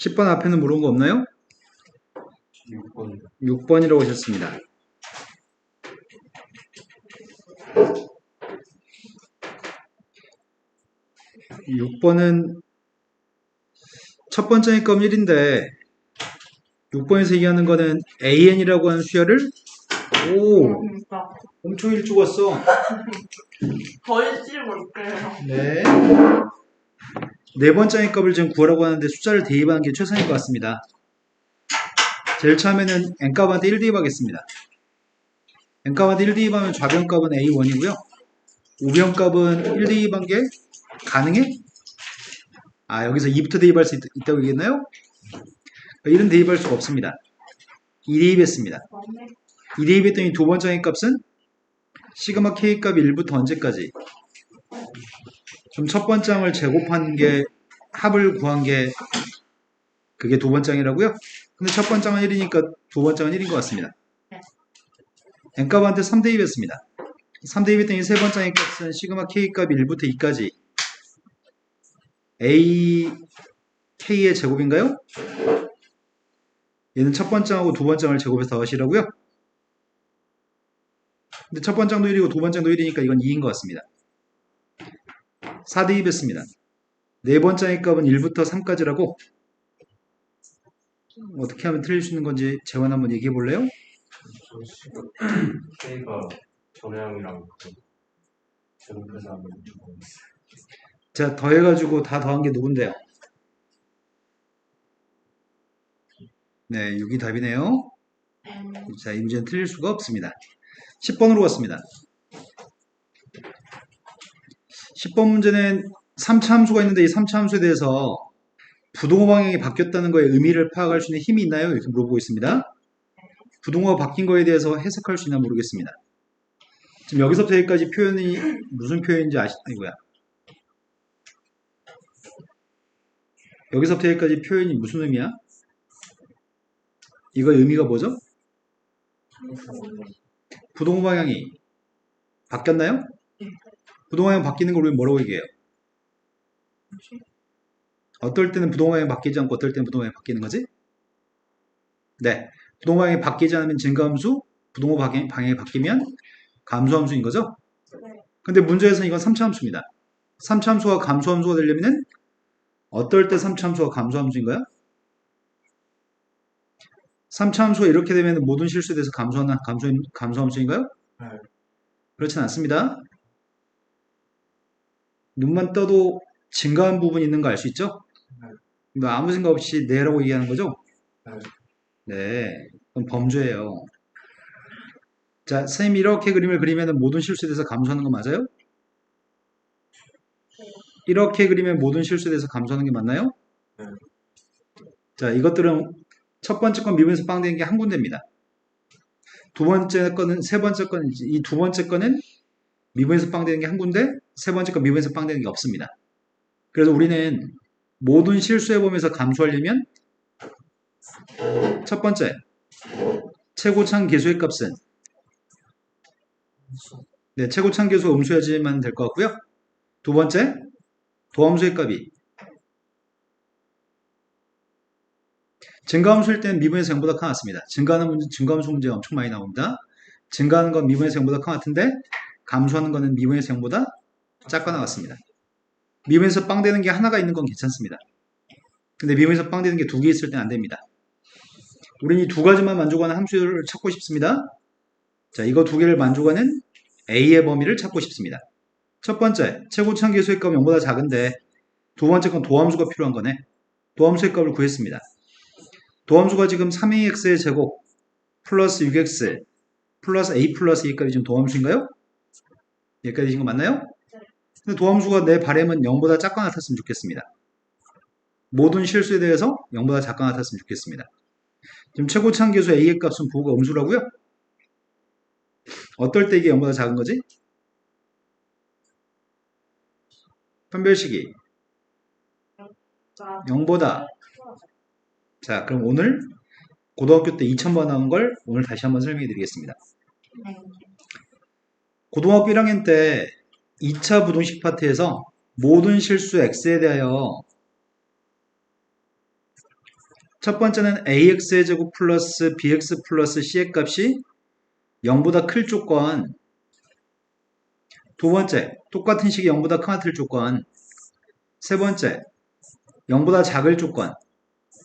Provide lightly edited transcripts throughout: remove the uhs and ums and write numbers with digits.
10번 앞에는 물은 거 없나요? 6번. 6번이라고 하셨습니다. 육 번은 첫 번째 건 1인데 6번에서 얘기하는 거는 AN이라고 하는 수열을 엄청 일찍 왔어. 더 일찍 올게요. 네. 네 번째 값을 지금 구하라고 하는데 숫자를 대입하는 게 최선일 것 같습니다. 제일 처음에는 n값한테 1 대입하겠습니다. n값한테 1 대입하면 좌변값은 a1이고요. 우변값은 1 대입한 게 가능해? 여기서 2부터 대입할 수 있다고 얘기했나요? 1은 대입할 수가 없습니다. 2 대입했습니다. 2 대입했더니 두 번째 값은 시그마 k 값이 1부터 언제까지? 그럼 첫 번째 항을 제곱한 게 합을 구한 게 그게 두 번째 항이라고요? 근데 첫 번째 항은 1이니까 두 번째 항은 1인 것 같습니다. n값한테 3 대입했습니다. 3 대입했더니 세 번째 항의 값은 시그마 k 값이 1부터 2까지 a k의 제곱인가요? 얘는 첫 번째 항하고 두 번째 항을 제곱해서 더하시라고요? 근데 첫 번째 항도 1이고 두 번째 항도 1이니까 이건 2인 것 같습니다. 4 대입했습니다. 네 번째 항의 값은 1부터 3까지라고 어떻게 하면 틀릴 수 있는 건지 재원 한번 얘기해 볼래요? K가 전해양이랑 제곱해서 하면 조금. 자, 더해가지고 다 더한 게 누군데요? 네, 6이 답이네요. 자, 이 문제는 틀릴 수가 없습니다. 10번으로 갔습니다. 10번 문제는 3차 함수가 있는데 이 3차 함수에 대해서 부동호 방향이 바뀌었다는 거에 의미를 파악할 수 있는 힘이 있나요? 이렇게 물어보고 있습니다. 부동호가 바뀐 거에 대해서 해석할 수 있나 모르겠습니다. 지금 여기서부터 여기까지 표현이 무슨 표현인지 아시고요. 여기서부터 여기까지 표현이 무슨 의미야? 이거 의미가 뭐죠? 부동호 방향이 바뀌었나요? 부동호 방향 바뀌는 걸 우리 뭐라고 얘기해요? 어떨 때는 부동호 방향이 바뀌지 않고 어떨 때는 부동호 방향이 바뀌는 거지? 네. 부동호 방향이 바뀌지 않으면 증가함수, 부동호 방향이 바뀌면 감소함수인 거죠? 근데 문제에서는 이건 3차 함수입니다. 3차 함수가 감소함수가 되려면 어떨 때 3차 함수가 감소함수인가요? 3차 함수가 이렇게 되면 모든 실수에 대해서 감소함수인가요? 네. 그렇진 않습니다. 눈만 떠도 증가한 부분이 있는 거 알 수 있죠? 뭐 아무 생각 없이 네라고 얘기하는 거죠? 네. 그럼 범죄예요. 자, 선생님이 이렇게 그림을 그리면 모든 실수에 대해서 감소하는 거 맞아요? 이렇게 그리면 모든 실수에 대해서 감소하는 게 맞나요? 네. 자, 이것들은 첫 번째 건 미분에서 빵되는 게 한 군데입니다. 두 번째 거는, 세 번째 거는, 이 두 번째 거는 미분에서 빵되는 게 한 군데, 세 번째 거 미분에서 빵되는 게 없습니다. 그래서 우리는 모든 실수해 보면서 감소하려면 첫 번째, 최고창 계수의 값은 네, 최고창 계수 음수해야지만 될 것 같고요. 두 번째, 도함수의 값이 증가함수일 때는 미분에서 0보다 큰 같습니다. 증가함수 문제가 엄청 많이 나옵니다. 증가하는 건 미분에서 0보다 큰 같은데 감소하는 거는 미분에서 0보다 작거나 같습니다. 미분에서 빵 되는 게 하나가 있는 건 괜찮습니다. 근데 미분에서 빵 되는 게 두 개 있을 때는 안 됩니다. 우리는 이 두 가지만 만족하는 함수를 찾고 싶습니다. 자, 이거 두 개를 만족하는 A의 범위를 찾고 싶습니다. 첫 번째, 최고창 계수의 값이 0보다 작은데 두 번째 건 도함수가 필요한 거네. 도함수의 값을 구했습니다. 도함수가 지금 3ax의 제곱 플러스 6x 플러스 a 플러스 2까지 지금 도함수인가요? 여기까지 되신 거 맞나요? 근데 도함수가 내 바램은 0보다 작거나 같았으면 좋겠습니다. 모든 실수에 대해서 0보다 작거나 같았으면 좋겠습니다. 지금 최고창 계수 a의 값은 부호가 음수라고요? 어떨 때 이게 0보다 작은 거지? 판별식이 0보다. 자, 그럼 오늘 고등학교 때 2000번 나온 걸 오늘 다시 한번 설명해 드리겠습니다. 고등학교 1학년 때 2차 부등식 파트에서 모든 실수 x에 대하여 첫 번째는 ax의 제곱 플러스 bx 플러스 c의 값이 0보다 클 조건. 두 번째, 똑같은 식이 0보다 크마틀 조건. 세 번째, 0보다 작을 조건.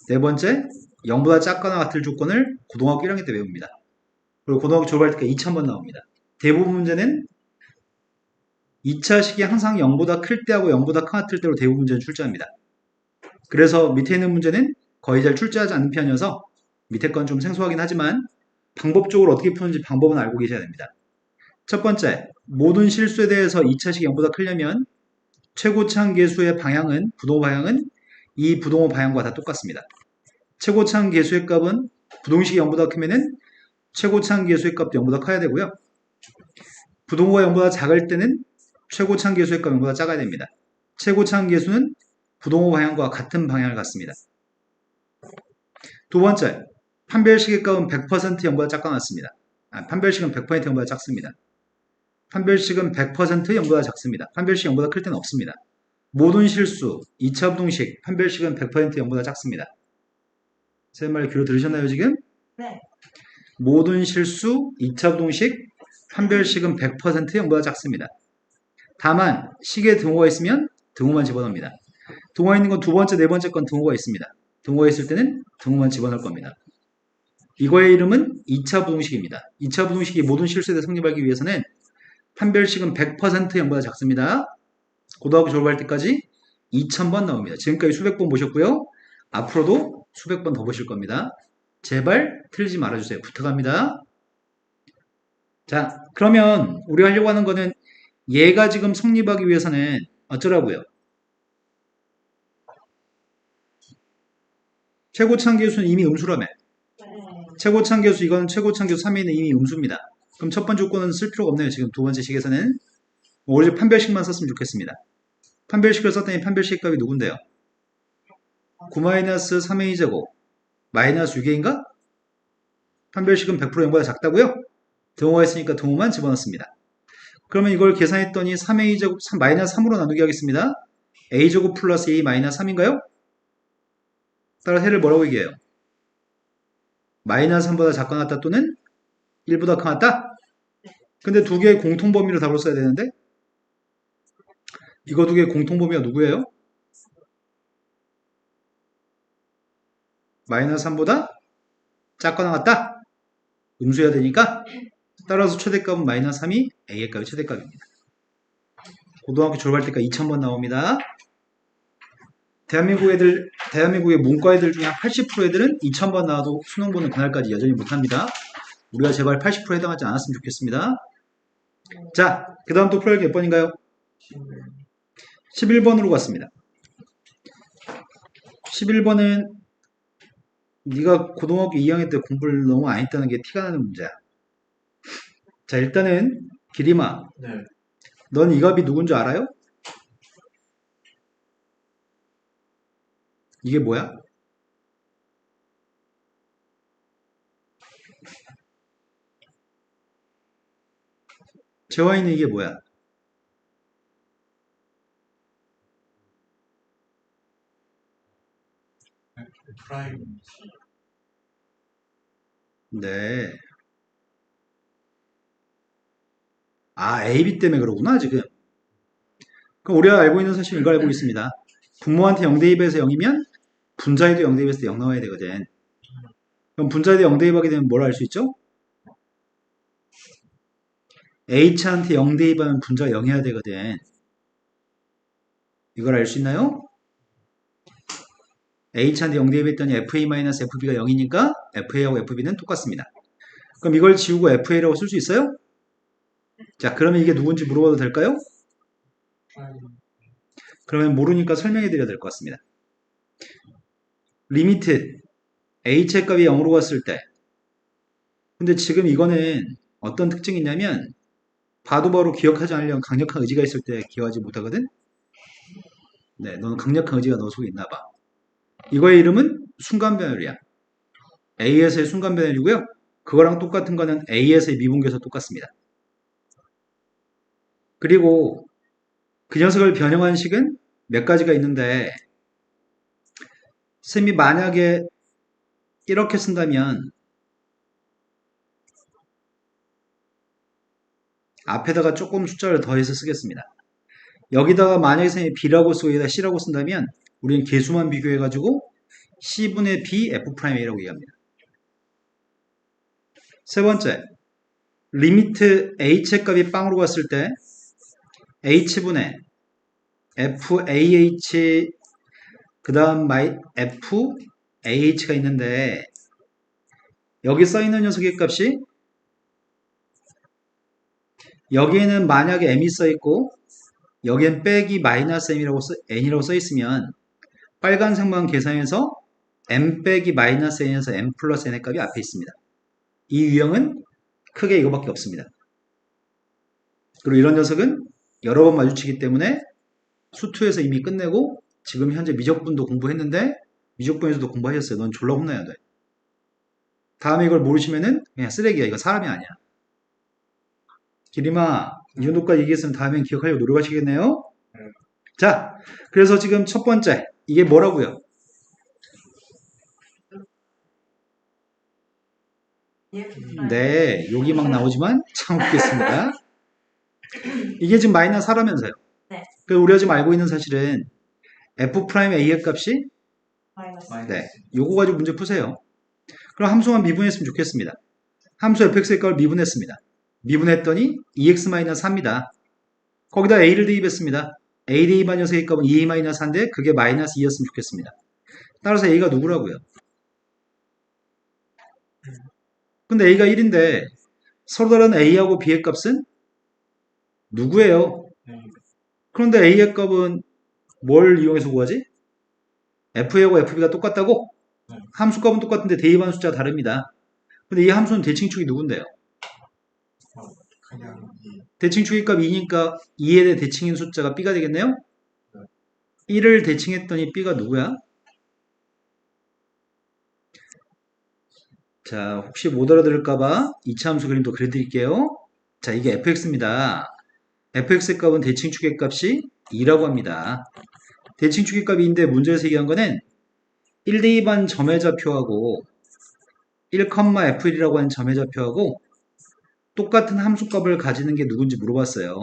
네 번째, 0보다 작거나 같을 조건을 고등학교 1학년 때 배웁니다. 그리고 고등학교 졸업할 때까지 2000번 나옵니다. 대부분 문제는 2차 식이 항상 0보다 클 때하고 0보다 크마틀 때로 대부분 문제는 출제합니다. 그래서 밑에 있는 문제는 거의 잘 출제하지 않는 편이어서 밑에 건 좀 생소하긴 하지만 방법적으로 어떻게 푸는지 방법은 알고 계셔야 됩니다. 첫 번째, 모든 실수에 대해서 2차식 0보다 크려면 최고차항 계수의 방향은, 부동호 방향은 이 부동호 방향과 다 똑같습니다. 최고차항 계수의 값은 부동식이 0보다 크면은 최고차항 계수의 값도 0보다 커야 되고요. 부동호가 0보다 작을 때는 최고차항 계수의 값이 0보다 작아야 됩니다. 최고차항 계수는 부동호 방향과 같은 방향을 갖습니다. 두 번째, 판별식의 값은 100% 0보다 작거나 같습니다. 판별식은 100% 0보다 작습니다. 판별식은 100% 0보다 작습니다. 판별식 0보다 클 때는 없습니다. 모든 실수, 2차 부동식, 판별식은 100% 0보다 작습니다. 제 말 귀로 들으셨나요, 지금? 네. 모든 실수, 2차 부동식, 판별식은 100% 0보다 작습니다. 다만, 식에 등호가 있으면 등호만 집어넣습니다. 등호가 있는 건 두 번째, 네 번째 건 등호가 있습니다. 등호가 있을 때는 등호만 집어넣을 겁니다. 이거의 이름은 2차 부동식입니다. 2차 부동식이 모든 실수에 대해 성립하기 위해서는 판별식은 100% 0보다 작습니다. 고등학교 졸업할 때까지 2000번 나옵니다. 지금까지 수백 번 보셨고요. 앞으로도 수백 번 더 보실 겁니다. 제발 틀리지 말아주세요. 부탁합니다. 자, 그러면 우리가 하려고 하는 거는 얘가 지금 성립하기 위해서는 어쩌라고요? 최고차항 계수는 이미 음수라며. 최고차항 계수, 이거는 최고차항 계수 3에 있는 이미 음수입니다. 그럼 첫 번째 조건은 쓸 필요가 없네요. 지금 두 번째 식에서는. 오로지 판별식만 썼으면 좋겠습니다. 판별식을 썼더니 판별식 값이 누군데요? 9-3a 제곱 마이너스 6a인가? 판별식은 100% 0보다 작다고요? 등호가 있으니까 등호만 집어넣습니다. 그러면 이걸 계산했더니 3a 제곱 마이너스 3으로 나누기 하겠습니다. a 제곱 플러스 a 마이너스 3인가요? 따라 해를 뭐라고 얘기해요? 마이너스 3보다 작거나 같다 또는 1보다 크다? 근데 두 개의 공통범위로 답을 써야 되는데 이거 두 개의 공통범위가 누구예요? 마이너스 3보다 작거나 같다? 음수여야 되니까 따라서 최대값은 마이너스 3이 a의 값이 최대값입니다. 고등학교 졸업할 때까지 2000번 나옵니다. 대한민국의 문과 애들 중에 80% 애들은 2000번 나와도 수능 보는 그날까지 여전히 못합니다. 우리가 제발 80% 해당하지 않았으면 좋겠습니다. 자, 그 다음 또 풀기 몇 번인가요? 11번으로 갔습니다. 11번은 네가 고등학교 2학년 때 공부를 너무 안 했다는 게 티가 나는 문제야. 자, 일단은 기림아, 네. 넌 이 값이 누군지 알아요? 이게 뭐야? 재화이는 이게 뭐야? 프라임. 네. 아, AB 때문에 그러구나, 지금. 그럼 우리가 알고 있는 사실 이걸 알고 있습니다. 분모한테 0 대입해서 0이면 분자에도 0 대입해서 0 나와야 되거든. 그럼 분자에도 0 대입하게 되면 뭘 알 수 있죠? H한테 0 대입하면 분자가 0 해야 되거든. 이걸 알 수 있나요? H한테 0 대입했더니 FA-FB가 0이니까 FA하고 FB는 똑같습니다. 그럼 이걸 지우고 FA라고 쓸 수 있어요? 자, 그러면 이게 누군지 물어봐도 될까요? 프라임. 그러면 모르니까 설명해 드려야 될 것 같습니다. 리미트 h의 값이 0으로 갔을 때 근데 지금 이거는 어떤 특징이 있냐면 봐도 바로 기억하지 않으려면 강력한 의지가 있을 때 기억하지 못하거든? 네, 너는 강력한 의지가 너 속에 있나 봐. 이거의 이름은 순간변열이야. A에서의 순간변열이고요. 그거랑 똑같은 거는 A에서의 미분계에서 똑같습니다. 그리고 그 녀석을 변형한 식은 몇 가지가 있는데 쌤이 만약에 이렇게 쓴다면 앞에다가 조금 숫자를 더해서 쓰겠습니다. 여기다가 만약에 선생님이 B라고 쓰고 여기다 C라고 쓴다면 우리는 개수만 비교해가지고 C분의 B F'A라고 얘기합니다. 세 번째, 리미트 H의 값이 빵으로 갔을 때 H분의 FAH 그 다음 FAH가 있는데 여기 써있는 녀석의 값이 여기에는 만약에 M이 써있고 여기엔 빼기 마이너스 N이라고 써있으면 빨간색만 계산해서 M 빼기 마이너스 N에서 M 플러스 N의 값이 앞에 있습니다. 이 유형은 크게 이거밖에 없습니다. 그리고 이런 녀석은 여러 번 마주치기 때문에 수투에서 이미 끝내고 지금 현재 미적분도 공부했는데 미적분에서도 공부하셨어요. 넌 졸라 혼나야 돼. 다음에 이걸 모르시면은 그냥 쓰레기야. 이거 사람이 아니야. 기림아, 이 정도까지 얘기했으면 다음엔 기억하려고 노력하시겠네요? 자, 그래서 지금 첫 번째, 이게 뭐라고요? 네, 욕이 막 나오지만 참겠습니다. 이게 지금 마이너스 4라면서요. 네. 그래서 우리가 지금 알고 있는 사실은 F'A의 값이 마이너스. 네, 요거 가지고 문제 푸세요. 그럼 함수만 미분했으면 좋겠습니다. 함수 fx의 값을 미분했습니다. 미분했더니 2x-4입니다. 거기다 a를 대입했습니다. a 대입한 녀석의 값은 2a-4인데 그게 마이너스 2였으면 좋겠습니다. 따라서 a가 누구라고요? 근데 a가 1인데 서로 다른 a하고 b의 값은 누구예요? 그런데 a의 값은 뭘 이용해서 구하지? fa하고 fb가 똑같다고? 함수 값은 똑같은데 대입한 숫자가 다릅니다. 근데 이 함수는 대칭축이 누군데요? 그냥 이 대칭축의 값 2니까 2에 대해 대칭인 숫자가 b가 되겠네요? 1을 대칭했더니 b가 누구야? 자, 혹시 못 알아들을까봐 2차 함수 그림도 그려드릴게요. 자, 이게 fx입니다. fx의 값은 대칭축의 값이 2라고 합니다. 대칭축의 값이 2인데 문제에서 얘기한 거는 1 대입한 점의 좌표하고 1,f1이라고 하는 점의 좌표하고 똑같은 함수값을 가지는 게 누군지 물어봤어요.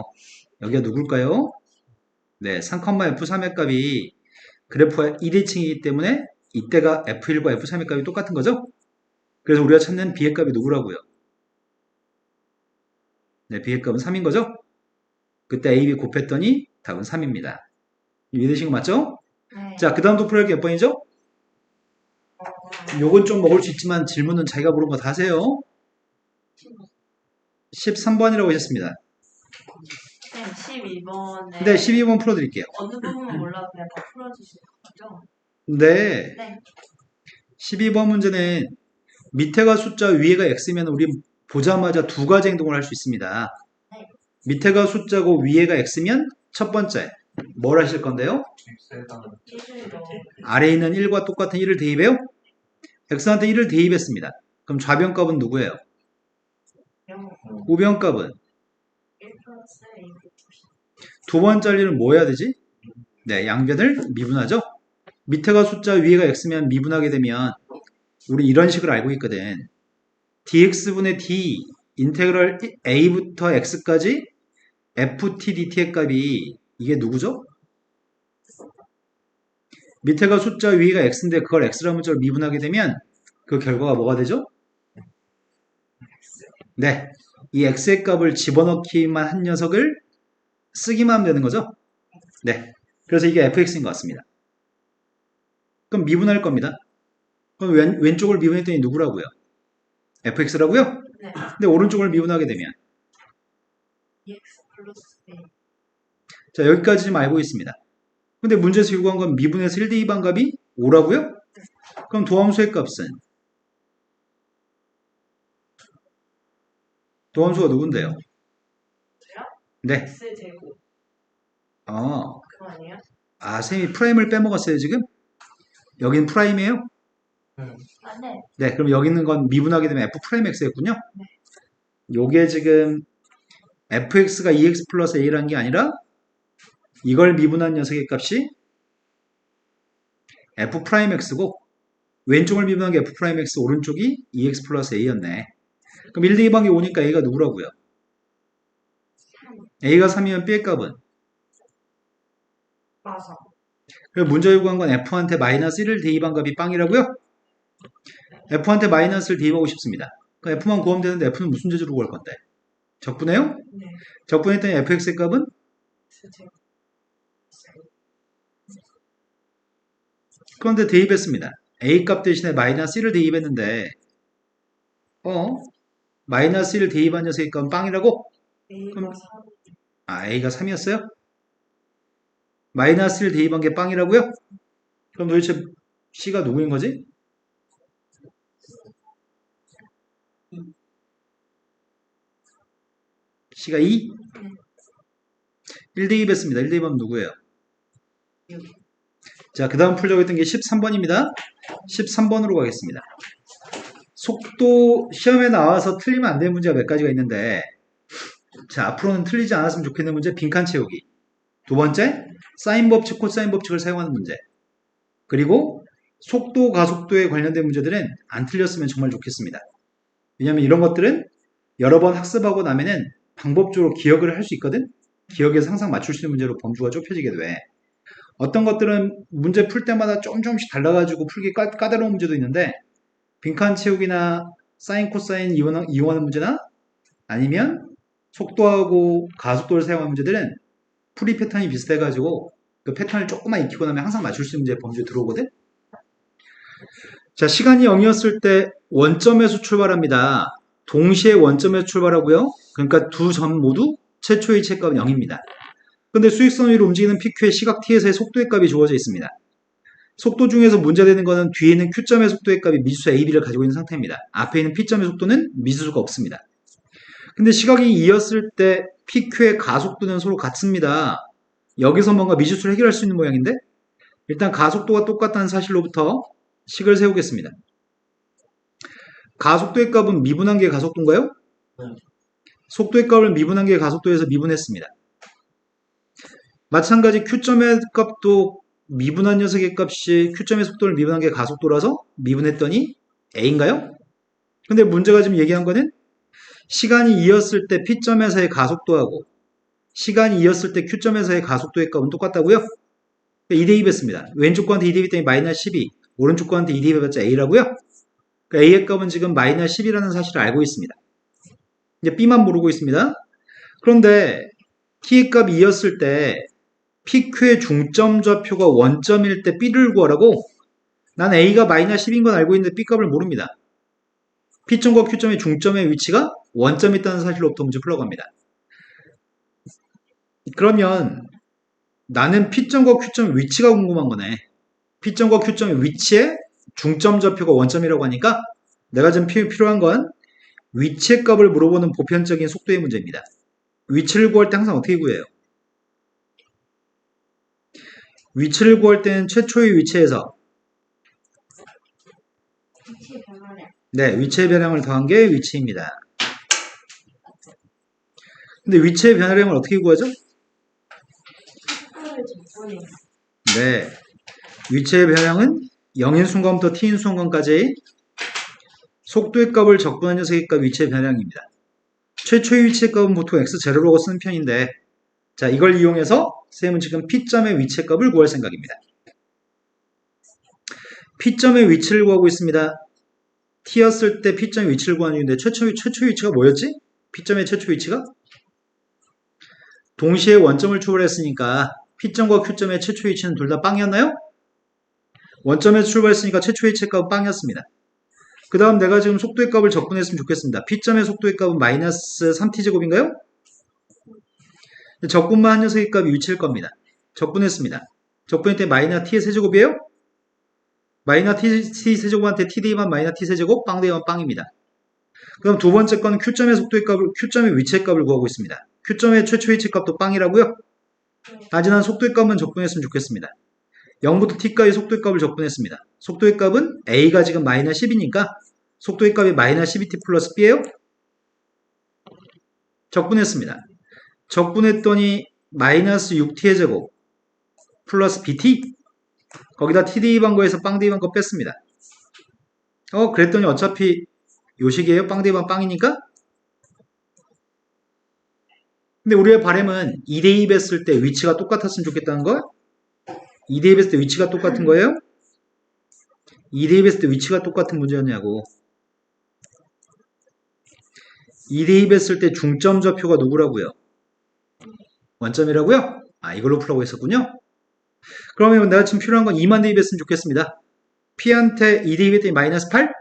여기가 누굴까요? 네, 3,f3의 값이 그래프가 2대칭이기 때문에 이때가 f1과 f3의 값이 똑같은 거죠? 그래서 우리가 찾는 b의 값이 누구라고요? 네, b의 값은 3인 거죠? 그때 a, b 곱했더니 답은 3입니다. 이해되신 거 맞죠? 네. 자, 그 다음 또 풀어야 몇 번이죠? 요건 좀 먹을 수 있지만 질문은 자기가 물은 거 다 하세요. 13번이라고 하셨습니다. 네, 12번에 네, 12번 풀어드릴게요. 어느 부분만 몰라도 그냥 다 풀어주시는 거죠? 네, 네. 12번 문제는 밑에가 숫자 위에가 x면 우리 보자마자 두 가지 행동을 할 수 있습니다. 네. 밑에가 숫자고 위에가 x면 첫 번째 뭘 하실 건데요? 엑셀에다가 1을 넣어. 아래에 있는 1과 똑같은 1을 대입해요? x한테 1을 대입했습니다. 그럼 좌변값은 누구예요? 0, 우변값은 1 플러스 A. 두 번째 할 일은 뭐 해야 되지? 네, 양변을 미분하죠? 밑에가 숫자 위에가 x면 미분하게 되면 우리 이런 식으로 알고 있거든. dx분의 d 인테그럴 a부터 x까지 ft dt의 값이 이게 누구죠? 밑에가 숫자 위에가 x인데 그걸 x라는 문자로 미분하게 되면 그 결과가 뭐가 되죠? 네, 이 x의 값을 집어넣기만 한 녀석을 쓰기만 하면 되는 거죠? 네, 그래서 이게 fx인 것 같습니다. 그럼 미분할 겁니다. 그럼 왼쪽을 미분했더니 누구라고요? fx라고요? 네. 근데 오른쪽을 미분하게 되면 2x 플러스 A. 자, 여기까지 좀 알고 있습니다. 근데 문제에서 요구한 건 미분에서 1 대입한 값이 5라고요? 그럼 도함수의 값은? 도함수가 누군데요? 저요? 네. x 제곱. 그거 아니에요? 쌤이 프라임을 빼먹었어요, 지금? 여긴 프라임이에요? 아, 네. 네, 그럼 여기 있는 건 미분하게 되면 f 프라임 x였군요? 요게 지금 fx가 2x 플러스 a라는 게 아니라 이걸 미분한 녀석의 값이 f 프라임 x고 왼쪽을 미분한 게 F'X, 오른쪽이 2X 플러스 A였네. 그럼 1 더하기 5니까 A가 누구라고요? A가 3이면 B의 값은? 맞아. 그리고 문제 요구한 건 F한테 마이너스 1을 대입한 값이 빵이라고요? F한테 마이너스를 대입하고 싶습니다. 그럼 F만 구하면 되는데 F는 무슨 재주로 구할 건데? 적분해요? 네. 적분했더니 Fx의 값은? 제곱. 그런데 대입했습니다. A 값 대신에 마이너스 1을 대입했는데 마이너스 1을 대입한 녀석의 값은 빵이라고? A가 그럼- 3. A가 3이었어요? 마이너스 1 대입한 게 빵이라고요? 그럼 도대체 C가 누구인 거지? C가 2? 1 대입했습니다. 1 대입하면 누구예요? 자, 그 다음 풀려고 했던 게 13번입니다. 13번으로 가겠습니다. 속도 시험에 나와서 틀리면 안 되는 문제가 몇 가지가 있는데 자, 앞으로는 틀리지 않았으면 좋겠는 문제 빈칸 채우기. 두 번째, 사인 법칙, 코사인 법칙을 사용하는 문제. 그리고 속도, 가속도에 관련된 문제들은 안 틀렸으면 정말 좋겠습니다. 왜냐면 이런 것들은 여러 번 학습하고 나면은 방법적으로 기억을 할 수 있거든? 기억에서 항상 맞출 수 있는 문제로 범주가 좁혀지게 돼. 어떤 것들은 문제 풀 때마다 조금씩 달라가지고 풀기 까다로운 문제도 있는데 빈칸 채우기나 사인, 코사인 이용하는 문제나 아니면 속도하고 가속도를 사용하는 문제들은 풀이 패턴이 비슷해가지고 그 패턴을 조금만 익히고 나면 항상 맞출 수 있는 문제 범주에 들어오거든? 자, 시간이 0이었을 때 원점에서 출발합니다. 동시에 원점에서 출발하고요. 그러니까 두 점 모두 최초의 이체값은 0입니다. 근데 수직선 위로 움직이는 PQ의 시각 T에서의 속도의 값이 주어져 있습니다. 속도 중에서 문제되는 거는 뒤에 있는 Q점의 속도의 값이 미지수 AB를 가지고 있는 상태입니다. 앞에 있는 P점의 속도는 미지수가 없습니다. 근데 시각이 2였을 때 PQ의 가속도는 서로 같습니다. 여기서 뭔가 미지수를 해결할 수 있는 모양인데 일단 가속도가 똑같다는 사실로부터 식을 세우겠습니다. 가속도의 값은 미분한 게 가속도인가요? 네. 속도의 값을 미분한 게 가속도에서 미분했습니다. 마찬가지 Q점의 값도 미분한 녀석의 값이 Q점의 속도를 미분한 게 가속도라서 미분했더니 A인가요? 근데 문제가 지금 얘기한 거는 시간이 2였을 때 P점에서의 가속도하고 시간이 2였을 때 Q점에서의 가속도의 값은 똑같다고요? 2대입했습니다. 왼쪽 거한테 2대입했더니 마이너스 12, 오른쪽 거한테 2대입해봤자 A라고요? 그러니까 A의 값은 지금 마이너스 10이라는 사실을 알고 있습니다. 이제 B만 모르고 있습니다. 그런데 T의 값이 2였을 때 PQ의 중점 좌표가 원점일 때 B를 구하라고? 난 A가 마이너스 10인 건 알고 있는데 B 값을 모릅니다. P점과 Q점의 중점의 위치가 원점에 있다는 사실로부터 문제 풀러갑니다. 그러면 나는 P점과 Q점의 위치가 궁금한 거네. P점과 Q점의 위치에 중점 좌표가 원점이라고 하니까 내가 지금 필요한 건 위치의 값을 물어보는 보편적인 속도의 문제입니다. 위치를 구할 때 항상 어떻게 구해요? 위치를 구할 때는 최초의 위치에서 위치 변화량. 네, 위치의 변형을 더한 게 위치입니다. 근데 위치의 변화량을 어떻게 구하죠? 속도를 적분해. 네, 위치의 변형은 0인 순간부터 t인 순간까지 속도의 값을 적분한 녀석의 값 위치의 변형입니다. 최초의 위치의 값은 보통 x0라고 쓰는 편인데 자, 이걸 이용해서 쌤은 지금 P점의 위치의 값을 구할 생각입니다. P점의 위치를 구하고 있습니다. T였을 때 P점의 위치를 구하는 중인데 최초의 위치가 뭐였지? P점의 최초 위치가? 동시에 원점을 출발했으니까 P점과 Q점의 최초 위치는 둘 다 빵이었나요? 원점에서 출발했으니까 최초 위치의 값은 빵이었습니다. 그 다음 내가 지금 속도의 값을 적분했으면 좋겠습니다. P점의 속도의 값은 마이너스 3t제곱인가요? 적분만 한 녀석의 값이 위치일 겁니다. 적분했습니다. 적분했더니 마이너스 t의 세제곱이에요? 마이너스 t 세제곱한테 t 대입한 마이너스 t 세제곱, 빵 대입한 빵입니다. 그럼 두 번째 건 Q점의 속도의 값을, Q점의 위치의 값을 구하고 있습니다. Q점의 최초 위치 값도 빵이라고요? 하지만 속도의 값만 적분했으면 좋겠습니다. 0부터 t까지 속도의 값을 적분했습니다. 속도의 값은 a가 지금 마이너스 10이니까 속도의 값이 마이너스 12t 플러스 b예요? 적분했습니다. 적분했더니 마이너스 6t의 제곱 플러스 bt 거기다 t 대입한 거에서 빵 대입한 거 뺐습니다. 그랬더니 어차피 요식이에요. 빵 대입하면 빵이니까. 근데 우리의 바람은 2대2 했을 때 위치가 똑같았으면 좋겠다는 거? 2대2 했을 때 위치가 똑같은 거예요? 2대2 했을 때 위치가 똑같은 문제였냐고. 2대2 했을 때 중점 좌표가 누구라고요? 원점이라고요? 이걸로 풀라고 했었군요. 그러면 내가 지금 필요한 건 2만 대입했으면 좋겠습니다. P한테 2 대입했더니 마이너스 8?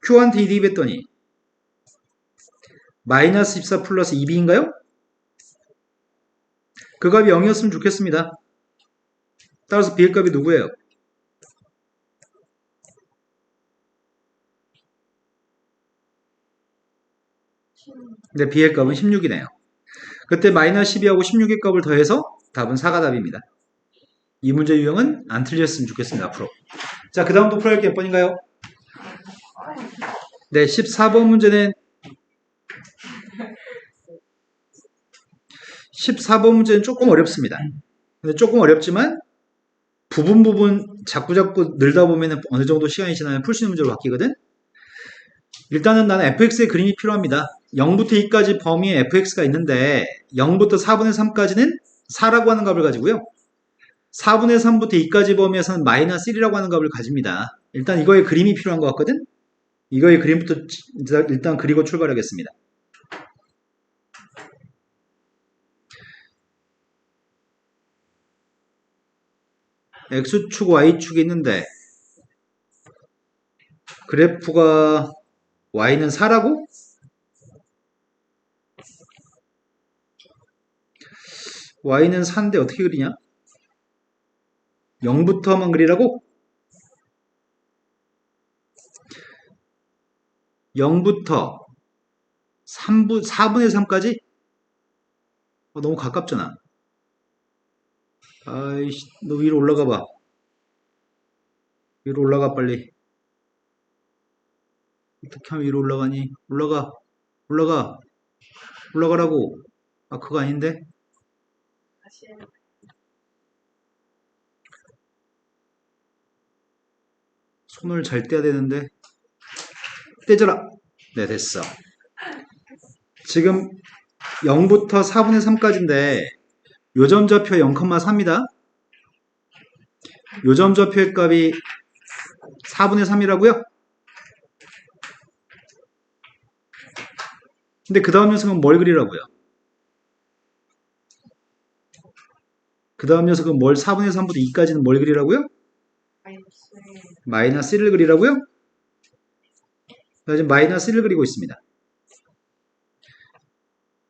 Q한테 2 대입했더니 마이너스 14 플러스 2B인가요? 그 값이 0이었으면 좋겠습니다. 따라서 B의 값이 누구예요? 근데 B의 값은 16이네요. 그때 마이너스 12하고 16의 값을 더해서 답은 4가 답입니다. 이 문제 유형은 안 틀렸으면 좋겠습니다. 앞으로. 자, 그 다음도 풀어야 할 게 몇 번인가요? 네, 14번 문제는 14번 문제는 조금 어렵습니다. 근데 조금 어렵지만 부분 자꾸 늘다 보면 어느 정도 시간이 지나면 풀 수 있는 문제로 바뀌거든. 일단은 나는 fx의 그림이 필요합니다. 0부터 2까지 범위에 fx가 있는데 0부터 4분의 3까지는 4라고 하는 값을 가지고요. 4분의 3부터 2까지 범위에서는 마이너스 1이라고 하는 값을 가집니다. 일단 이거의 그림이 필요한 것 같거든. 이거의 그림부터 일단 그리고 출발하겠습니다. x축, y축이 있는데 그래프가 y는 4라고? y는 4인데 어떻게 그리냐? 0부터만 그리라고? 0부터 4분의 3까지? 너무 가깝잖아. 아이씨, 너 위로 올라가 봐. 위로 올라가 빨리. 어떻게 하면 위로 올라가니? 올라가, 올라가라고. 그거 아닌데? 다시 해봐. 손을 잘 떼야 되는데. 떼져라. 네, 됐어. 지금 0부터 4분의 3까지인데 요점 좌표 0,3이다. 요점 좌표의 값이 4분의 3이라고요? 근데 그 다음 녀석은 뭘 그리라고요? 그 다음 녀석은 4분의 3부터 2까지는 뭘 그리라고요? 마이너스 1을 그리라고요? 나 지금 마이너스 1을 그리고 있습니다.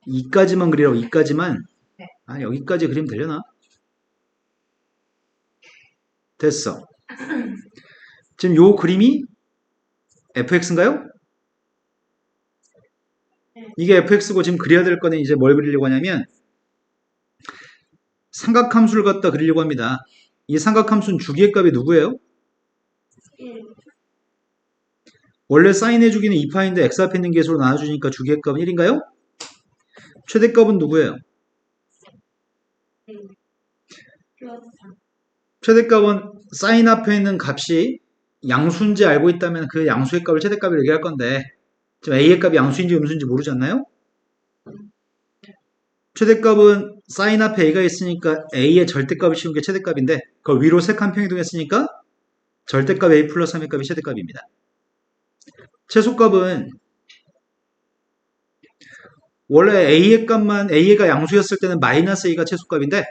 2까지만 그리라고, 2까지만. 네. 여기까지 그리면 되려나? 됐어. 지금 요 그림이 fx인가요? 이게 fx고 지금 그려야 될 거는 이제 뭘 그리려고 하냐면 삼각함수를 갖다 그리려고 합니다. 이 삼각함수는 주기의 값이 누구예요? 1. 원래 사인의 주기는 2파인데 x 앞에 있는 계수로 나눠주니까 주기의 값은 1인가요? 최대값은 누구예요? 플러스 3. 최대값은 사인 앞에 있는 값이 양수인지 알고 있다면 그 양수의 값을 최대값이라고 얘기할 건데 지금 a의 값이 양수인지 음수인지 모르지 않나요? 최대값은 사인 앞에 a가 있으니까 a의 절대값을 씌운 게 최대값인데 그걸 위로 색한평 이동했으니까 절대값 a 플러스 3의 값이 최대값입니다. 최소값은 원래 a의 값만 a가 양수였을 때는 마이너스 a가 최소값인데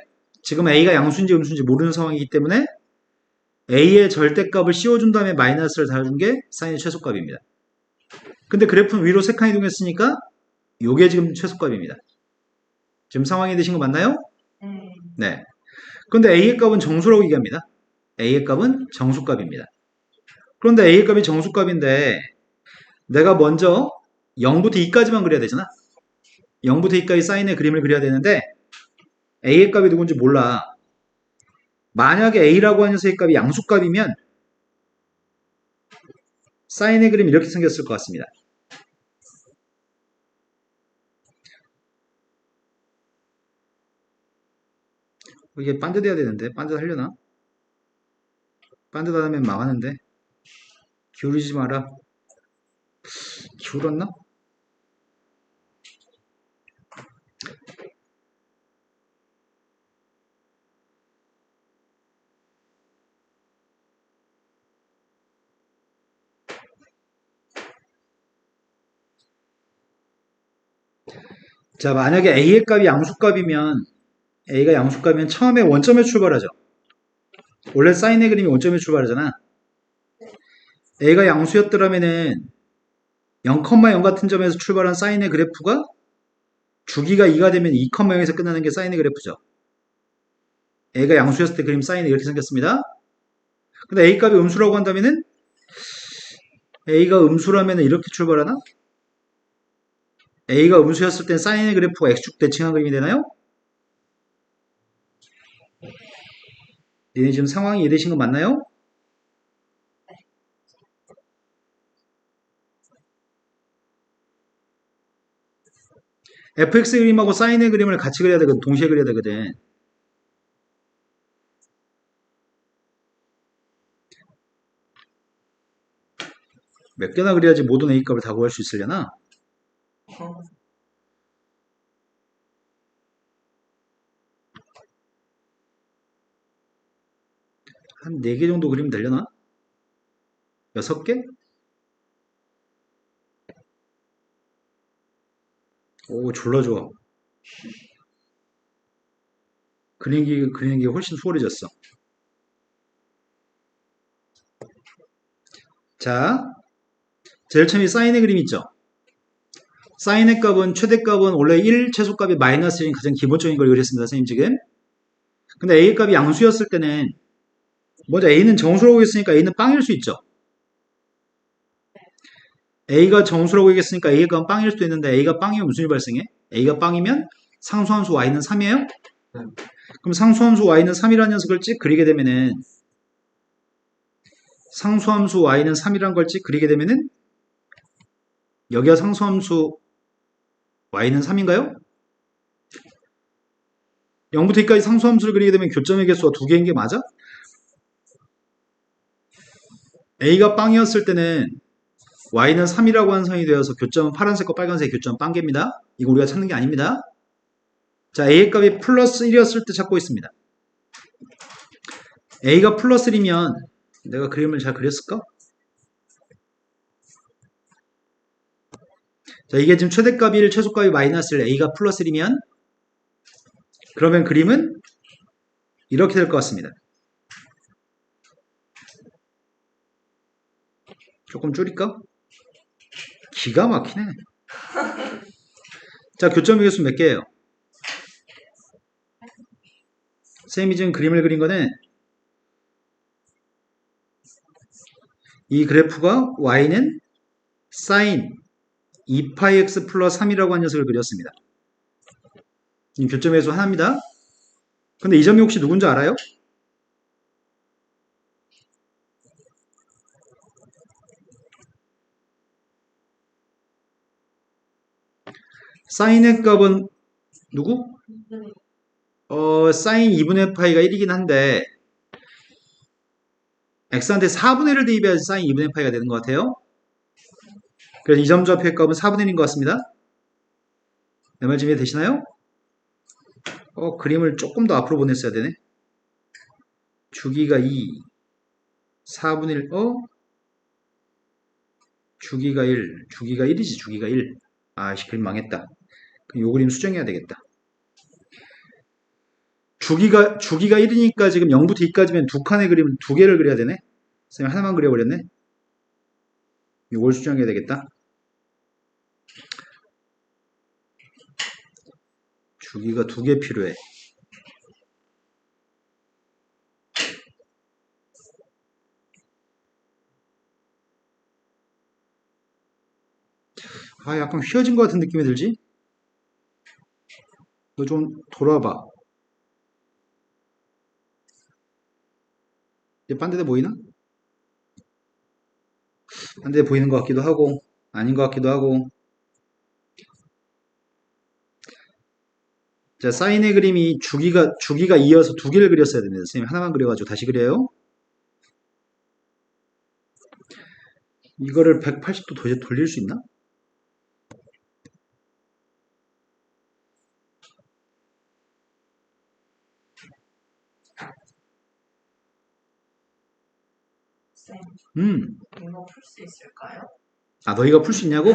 지금 a가 양수인지 음수인지 모르는 상황이기 때문에 a의 절대값을 씌워준 다음에 마이너스를 달아준 게 사인의 최소값입니다. 근데 그래프는 위로 세 칸 이동했으니까 요게 지금 최소값입니다. 지금 상황이 되신 거 맞나요? 네. 네. 그런데 a의 값은 정수라고 얘기합니다. a의 값은 정수값입니다. 그런데 a의 값이 정수값인데 내가 먼저 0부터 2까지만 그려야 되잖아. 0부터 2까지 사인의 그림을 그려야 되는데 a의 값이 누군지 몰라. 만약에 a라고 하는 녀석의 값이 양수값이면 사인의 그림이 이렇게 생겼을 것 같습니다. 이게 반듯해야 되는데 반듯하려나? 반듯하면 망하는데 기울이지 마라. 기울었나? 자, 만약에 A의 값이 양수값이면 A가 양수값이면 처음에 원점에 출발하죠. 원래 사인의 그림이 원점에 출발하잖아. A가 양수였더라면은 0,0 같은 점에서 출발한 사인의 그래프가 주기가 2가 되면 2,0에서 끝나는 게 사인의 그래프죠. A가 양수였을 때 그림 사인이 이렇게 생겼습니다. 근데 A 값이 음수라고 한다면은 A가 음수라면 이렇게 출발하나? A가 음수였을 땐 사인의 그래프가 X축 대칭한 그림이 되나요? 니네 지금 상황이 이해되신 거 맞나요? fx 그림하고 사인의 그림을 같이 그려야 되거든. 동시에 그려야 되거든. 몇 개나 그려야지 모든 A 값을 다 구할 수 있으려나? 한 4개 정도 그리면 되려나? 6개? 오, 졸라 좋아. 그리는 게 훨씬 수월해졌어. 자, 제일 처음에 사인의 그림 있죠? 사인의 값은, 최대값은 원래 1, 최소값이 마이너스 1인 가장 기본적인 걸 그렸습니다, 선생님 지금. 근데 A의 값이 양수였을 때는, 먼저 A는 정수라고 했으니까 A는 빵일 수 있죠? A가 정수라고 얘기했으니까 A의 값은 빵일 수도 있는데 A가 빵이면 무슨 일이 발생해? A가 빵이면 상수함수 Y는 3이에요? 그럼 상수함수 Y는 3이라는 녀석을 찍 그리게 되면은 상수함수 Y는 3이라는 걸 찍 그리게 되면은 여기가 상수함수 Y는 3인가요? 0부터 2까지 상수함수를 그리게 되면 교점의 개수가 2개인 게 맞아? A가 빵이었을 때는 Y는 3이라고 하는 선이 되어서 교점은 파란색과 빨간색 교점 빵개입니다. 이거 우리가 찾는 게 아닙니다. 자, A의 값이 플러스 1이었을 때 찾고 있습니다. A가 플러스 1이면 내가 그림을 잘 그렸을까? 자, 이게 지금 최대값이 1, 최소값이 마이너스 1, A가 플러스 1이면 그러면 그림은 이렇게 될 것 같습니다. 조금 줄일까? 기가 막히네. 자, 교점의 개수 몇 개예요? 쌤이 지금 그림을 그린 거는 이 그래프가 y는 sin 2파이x 플러스 3이라고 하는 녀석을 그렸습니다. 이 교점의 개수 하나입니다. 근데 이 점이 혹시 누군지 알아요? 사인의 값은 누구? 사인 2분의 파이가 1이긴 한데 x한테 4분의 1을 대입해야지 사인 2분의 파이가 되는 것 같아요. 그래서 이 점 좌표의 값은 4분의 1인 것 같습니다. 내 말 좀 이해되시나요? 그림을 조금 더 앞으로 보냈어야 되네. 주기가 2, 4분의 1, 주기가 1, 주기가 1이지, 주기가 1. 아이씨, 그림 망했다. 그럼 요 그림 수정해야 되겠다. 주기가 1이니까 지금 0부터 2까지면 두 칸의 그림을 두 개를 그려야 되네? 선생님 하나만 그려버렸네? 요걸 수정해야 되겠다. 주기가 두 개 필요해. 약간 휘어진 것 같은 느낌이 들지? 이거 좀 돌아봐. 이제 딴 데도 보이나? 딴 데 보이는 것 같기도 하고 아닌 것 같기도 하고. 자, 사인의 그림이 주기가 2여서 두 개를 그렸어야 됩니다. 선생님 하나만 그려가지고 다시 그려요. 이거를 180도 돌릴 수 있나? 쌤, 이거 풀 수 있을까요? 아, 너희가 풀 수 있냐고?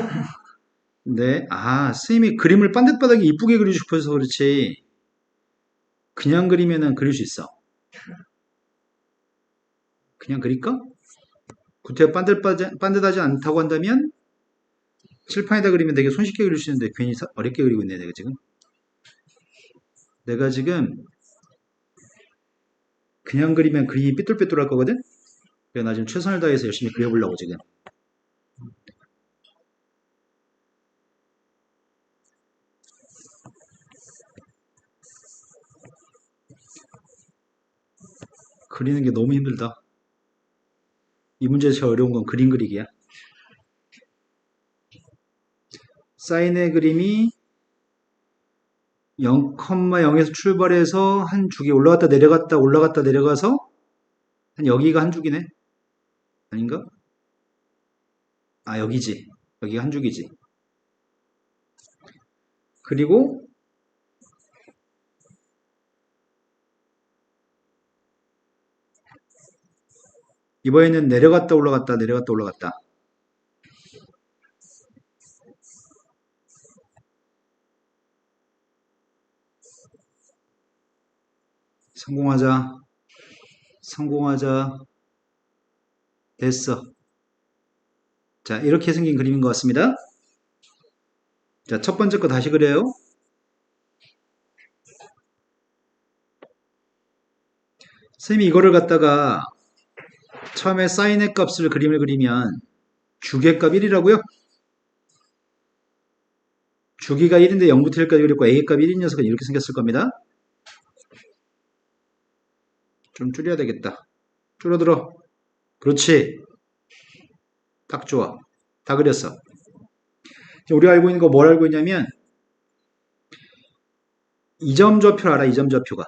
네. 아, 선생님이 그림을 빤듯바닥에 이쁘게 그리고 싶어서 그렇지. 그냥 그리면은 그릴 수 있어. 그냥 그릴까? 구태가 빤듯하지 않다고 한다면 칠판에다 그리면 되게 손쉽게 그릴 수 있는데 괜히 어렵게 그리고 있네, 내가 지금. 내가 지금 그냥 그리면 그림이 삐뚤빼뚤할 거거든? 그래서 나 지금 최선을 다해서 열심히 그려보려고 지금. 그리는 게 너무 힘들다. 이 문제에서 제일 어려운 건 그림 그리기야. 사인의 그림이 0,0에서 출발해서 한 주기 올라갔다 내려갔다 올라갔다 내려가서 한 여기가 한 주기네. 아닌가? 아, 여기지. 여기가 한 주기지. 그리고 이번에는 내려갔다 올라갔다 내려갔다 올라갔다. 성공하자. 성공하자. 됐어. 자, 이렇게 생긴 그림인 것 같습니다. 자, 첫 번째 거 다시 그려요. 선생님이 이거를 갖다가 처음에 사인의 값을 그림을 그리면 주계값 1이라고요? 주기가 1인데 0부터 1까지 그렸고 A의 값 1인 녀석은 이렇게 생겼을 겁니다. 좀 줄여야 되겠다. 줄어들어. 그렇지. 딱 좋아. 다 그렸어. 우리가 알고 있는 거 뭘 알고 있냐면 이점 좌표 알아? 이점 좌표가.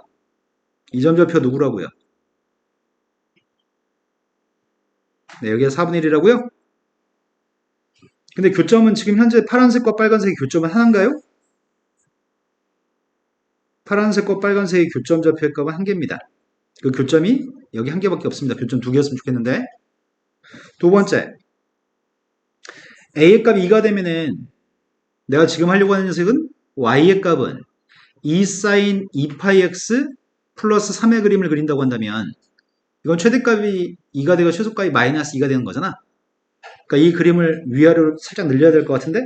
이점 좌표 누구라고요? 네, 여기가 4분의 1이라고요? 근데 교점은 지금 현재 파란색과 빨간색의 교점은 하나인가요? 파란색과 빨간색의 교점 좌표의 값은 한 개입니다. 그 교점이 여기 한 개밖에 없습니다. 교점 두 개였으면 좋겠는데. 두 번째, A의 값이 2가 되면은 내가 지금 하려고 하는 녀석은 Y의 값은 2 sin 2파이 x 플러스 3의 그림을 그린다고 한다면 이건 최대값이 2가 되고 최소값이 마이너스 2가 되는 거잖아. 그러니까 이 그림을 위아래로 살짝 늘려야 될 것 같은데?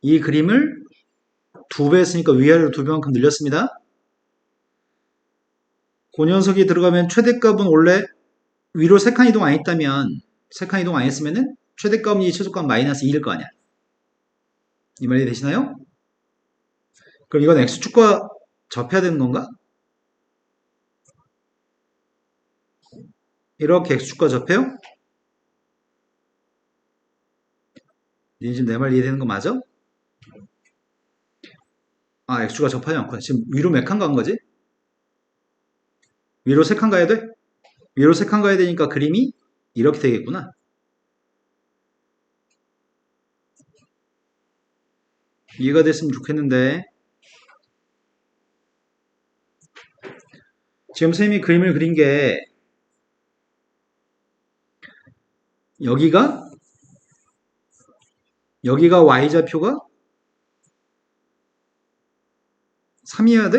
이 그림을 2배 했으니까 위아래로 2배만큼 늘렸습니다. 그 녀석이 들어가면 최대값은 원래 위로 3칸 이동 안 했다면 3칸 이동 안 했으면은 최대값은 2, 최소값 마이너스 2일 거 아니야. 이 말이 되시나요? 그럼 이건 x축과 접해야 되는 건가? 이렇게 x축과 접해요? 니 지금 내 말 이해되는 거 맞아? 아, x축과 접하지 않고 지금 위로 몇 칸 간 거지? 위로 3칸 가야 돼? 위로 3칸 가야 되니까 그림이 이렇게 되겠구나. 이해가 됐으면 좋겠는데 지금 선생님이 그림을 그린 게 여기가 y좌표가 3이어야 돼?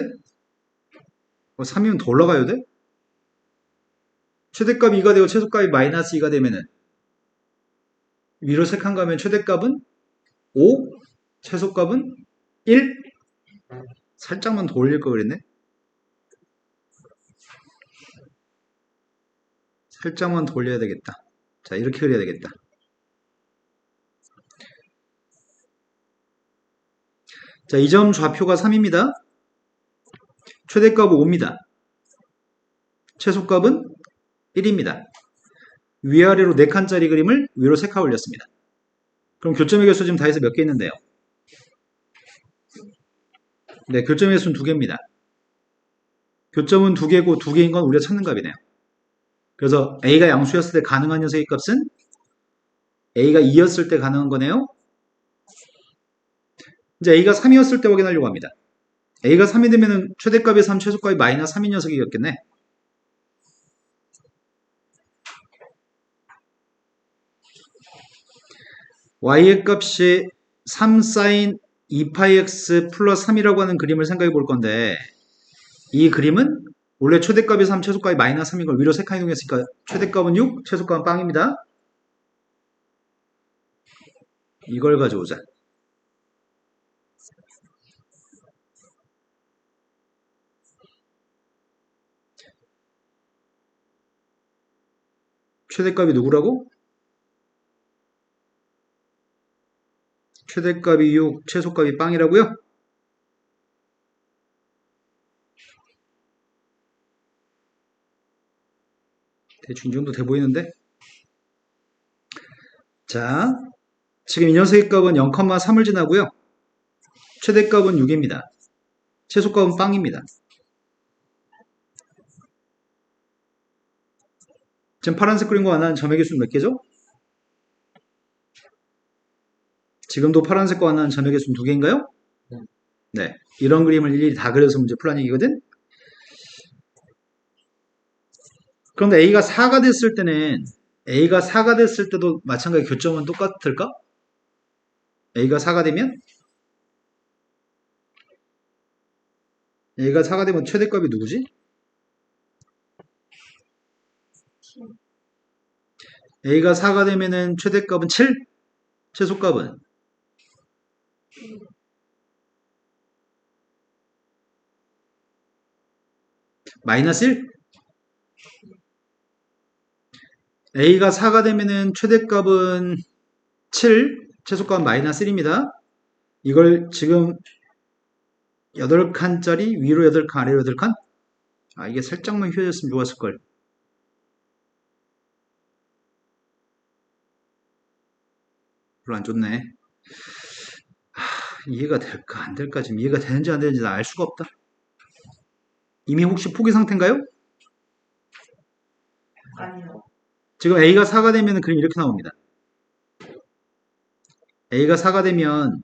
3이면 더 올라가야 돼? 최대값이 2가 되고 최소값이 마이너스 2가 되면은 위로 3칸 가면 최대값은 5, 최소값은 1? 살짝만 더 올릴 걸 그랬네? 살짝만 더 올려야 되겠다. 자, 이렇게 그려야 되겠다. 자, 이 점 좌표가 3입니다. 최대값은 5입니다. 최소값은 1입니다. 위아래로 4칸짜리 그림을 위로 3칸 올렸습니다. 그럼 교점의 개수 지금 다 해서 몇 개 있는데요? 네, 교점의 개수는 2개입니다. 교점은 두 개고 두 개인 건 우리가 찾는 값이네요. 그래서 A가 양수였을 때 가능한 녀석의 값은 A가 2였을 때 가능한 거네요. 이제 A가 3이었을 때 확인하려고 합니다. A가 3이 되면 최대값이 3, 최소값이 마이너스 3인 녀석이었겠네. Y의 값이 3 sin 2파이x 플러스 3이라고 하는 그림을 생각해 볼 건데, 이 그림은 원래 최대값이 3, 최소값이 마이너스 3인 걸 위로 3칸 이동했으니까 최대값은 6, 최소값은 빵입니다. 이걸 가져오자. 최대값이 누구라고? 최대값이 6, 최소값이 빵이라고요? 대충 이 정도 돼 보이는데? 자, 지금 이 녀석의 값은 0,3을 지나고요. 최대값은 6입니다. 최소값은 빵입니다. 지금 파란색 그림과 완화한 점의 개수는 몇 개죠? 지금도 파란색과 완화한 점의 개수는 2개인가요? 네. 이런 그림을 일일이 다 그려서 문제 풀란 얘기거든? 그런데 A가 4가 됐을 때는 A가 4가 됐을 때도 마찬가지 교점은 똑같을까? A가 4가 되면 A가 4가 되면 최대값이 누구지? A가 4가 되면은 최대값은 7, 최소값은 마이너스 1. A가 4가 되면은 최대값은 7, 최소값은 마이너스 1입니다. 이걸 지금 8칸짜리 위로 8칸 아래로 8칸? 아, 이게 살짝만 휘어졌으면 좋았을걸. 별로 안 좋네. 이해가 될까 안 될까 지금 이해가 되는지 안 되는지 알 수가 없다. 이미 혹시 포기 상태인가요? 아니요. 지금 A가 4가 되면 그림 이렇게 나옵니다. A가 4가 되면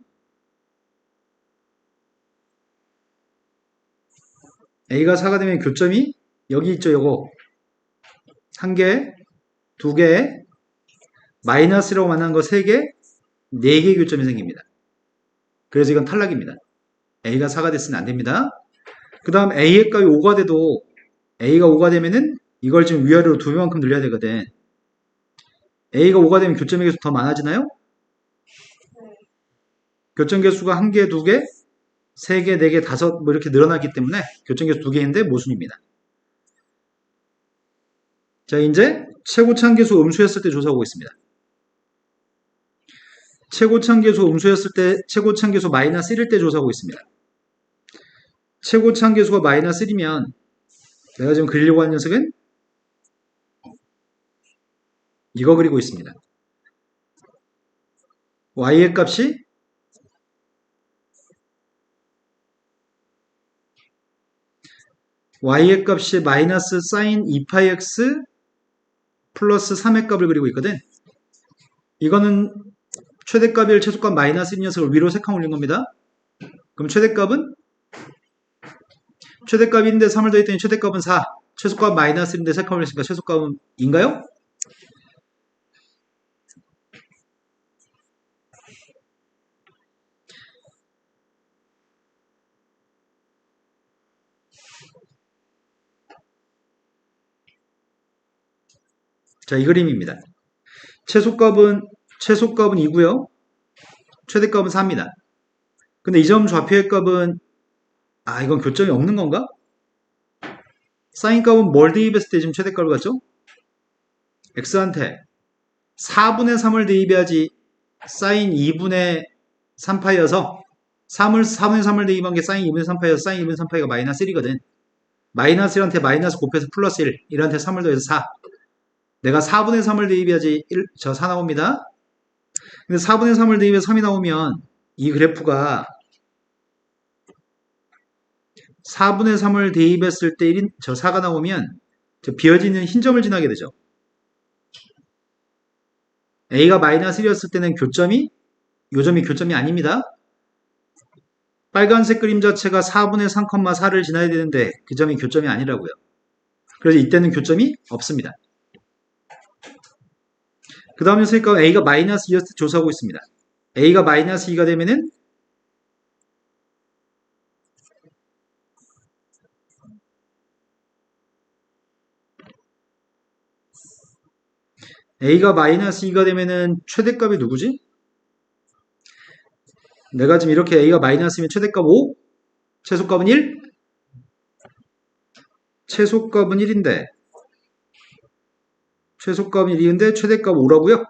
A가 4가 되면 교점이 여기 있죠. 요거 1개, 2개, 마이너스라고 만난 거 3개, 4개의 교점이 생깁니다. 그래서 이건 탈락입니다. A가 4가 됐으면 안 됩니다. 그 다음 A의 값이 5가 돼도 A가 5가 되면은 이걸 지금 위아래로 2배만큼 늘려야 되거든. A가 5가 되면 교점의 개수 더 많아지나요? 교점 개수가 1개, 2개, 3개, 4개, 5, 뭐 이렇게 늘어났기 때문에 교점 개수 2개인데 모순입니다. 자, 이제 최고차항 계수 음수였을 때 조사하고 있습니다. 최고차항 계수 음수였을 때 최고차항 계수 마이너스 1일 때 조사하고 있습니다. 최고차항 계수가 마이너스 1이면 내가 지금 그리려고 하는 녀석은 이거 그리고 있습니다. y의 값이 마이너스 sin 2파이x 플러스 3의 값을 그리고 있거든. 이거는 최대값 1, 최소값 마이너스 1 녀석을 위로 3칸 올린 겁니다. 그럼 최대값은? 최대값 1인데 3을 더했더니 최대값은 4. 최소값 마이너스 1인데 3칸 올렸으니까 최소값은 2인가요? 자, 이 그림입니다. 최소값은 2고요. 최대값은 4입니다. 근데 이 점 좌표의 값은 이건 교점이 없는 건가? 사인 값은 뭘 대입했을 때 지금 최대값을 갖죠? x한테 4분의 3을 대입해야지 사인 2분의 3파이여서 4분의 3을 대입한 게 사인 2분의 3파이여서 사인 2분의 3파이가 마이너스 1이거든. 마이너스 1한테 마이너스 곱해서 플러스 1, 1한테 3을 더해서 4. 내가 4분의 3을 대입해야지 4 나옵니다. 근데 4분의 3을 대입해서 3이 나오면 이 그래프가 4분의 3을 대입했을 때 4가 나오면 저 비어지는 흰 점을 지나게 되죠. A가 마이너스 1이었을 때는 교점이 요 점이 교점이 아닙니다. 빨간색 그림 자체가 4분의 3,4를 지나야 되는데 그 점이 교점이 아니라고요. 그래서 이때는 교점이 없습니다. 그 다음에 선생님과 A가 마이너스 2였을 때 조사하고 있습니다. A가 마이너스 2가 되면은 A가 마이너스 2가 되면은 최대값이 누구지? 내가 지금 이렇게 A가 마이너스면 최대값 5, 최소값은 1? 최소값은 1인데 최소값은 1인데 최대값 5라고요?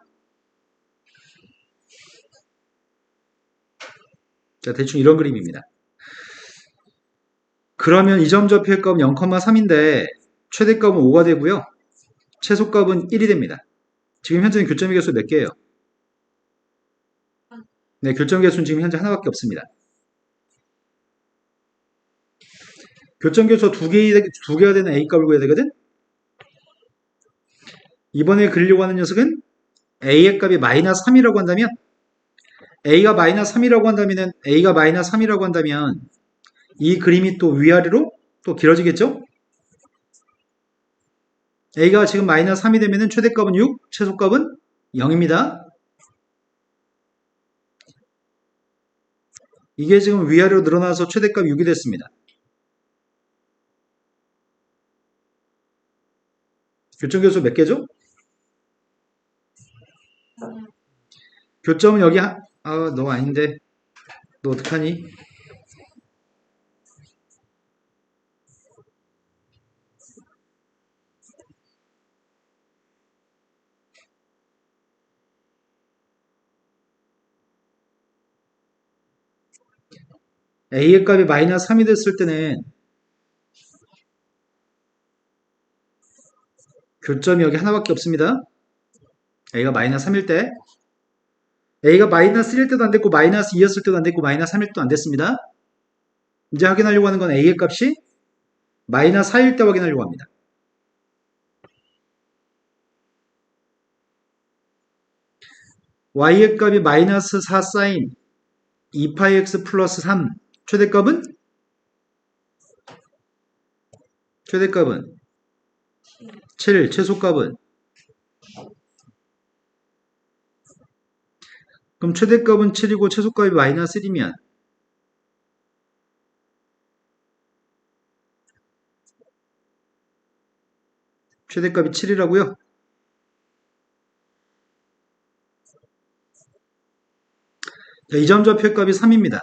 자, 대충 이런 그림입니다. 그러면 이 점 좌표의 값은 0,3인데 최대값은 5가 되고요. 최소값은 1이 됩니다. 지금 현재는 교점의 개수 몇 개예요? 네, 교점 개수는 지금 현재 하나밖에 없습니다. 교점 개수 두 개가 되는 A값을 구해야 되거든? 이번에 그리려고 하는 녀석은 A의 값이 마이너스 3이라고 한다면 A가 마이너스 3이라고 한다면 A가 마이너스 3이라고 한다면 이 그림이 또 위아래로 또 길어지겠죠? A가 지금 마이너스 3이 되면 최대값은 6, 최소값은 0입니다. 이게 지금 위아래로 늘어나서 최대값 6이 됐습니다. 교점 개수 몇 개죠? 교점은 여기 너 아닌데 너 어떡하니? A의 값이 마이너스 3이 됐을 때는 교점이 여기 하나밖에 없습니다. A가 마이너스 3일 때 A가 마이너스 1일 때도 안 됐고 마이너스 2였을 때도 안 됐고 마이너스 3일 때도 안 됐습니다. 이제 확인하려고 하는 건 A의 값이 마이너스 4일 때 확인하려고 합니다. Y의 값이 마이너스 4 사인 2파이x 플러스 3 최대값은? 최대값은 7, 최소값은? 그럼 최대값은 7이고 최소값이 마이너스 1이면 최대값이 7이라고요? 이 점 좌표의 값이 3입니다.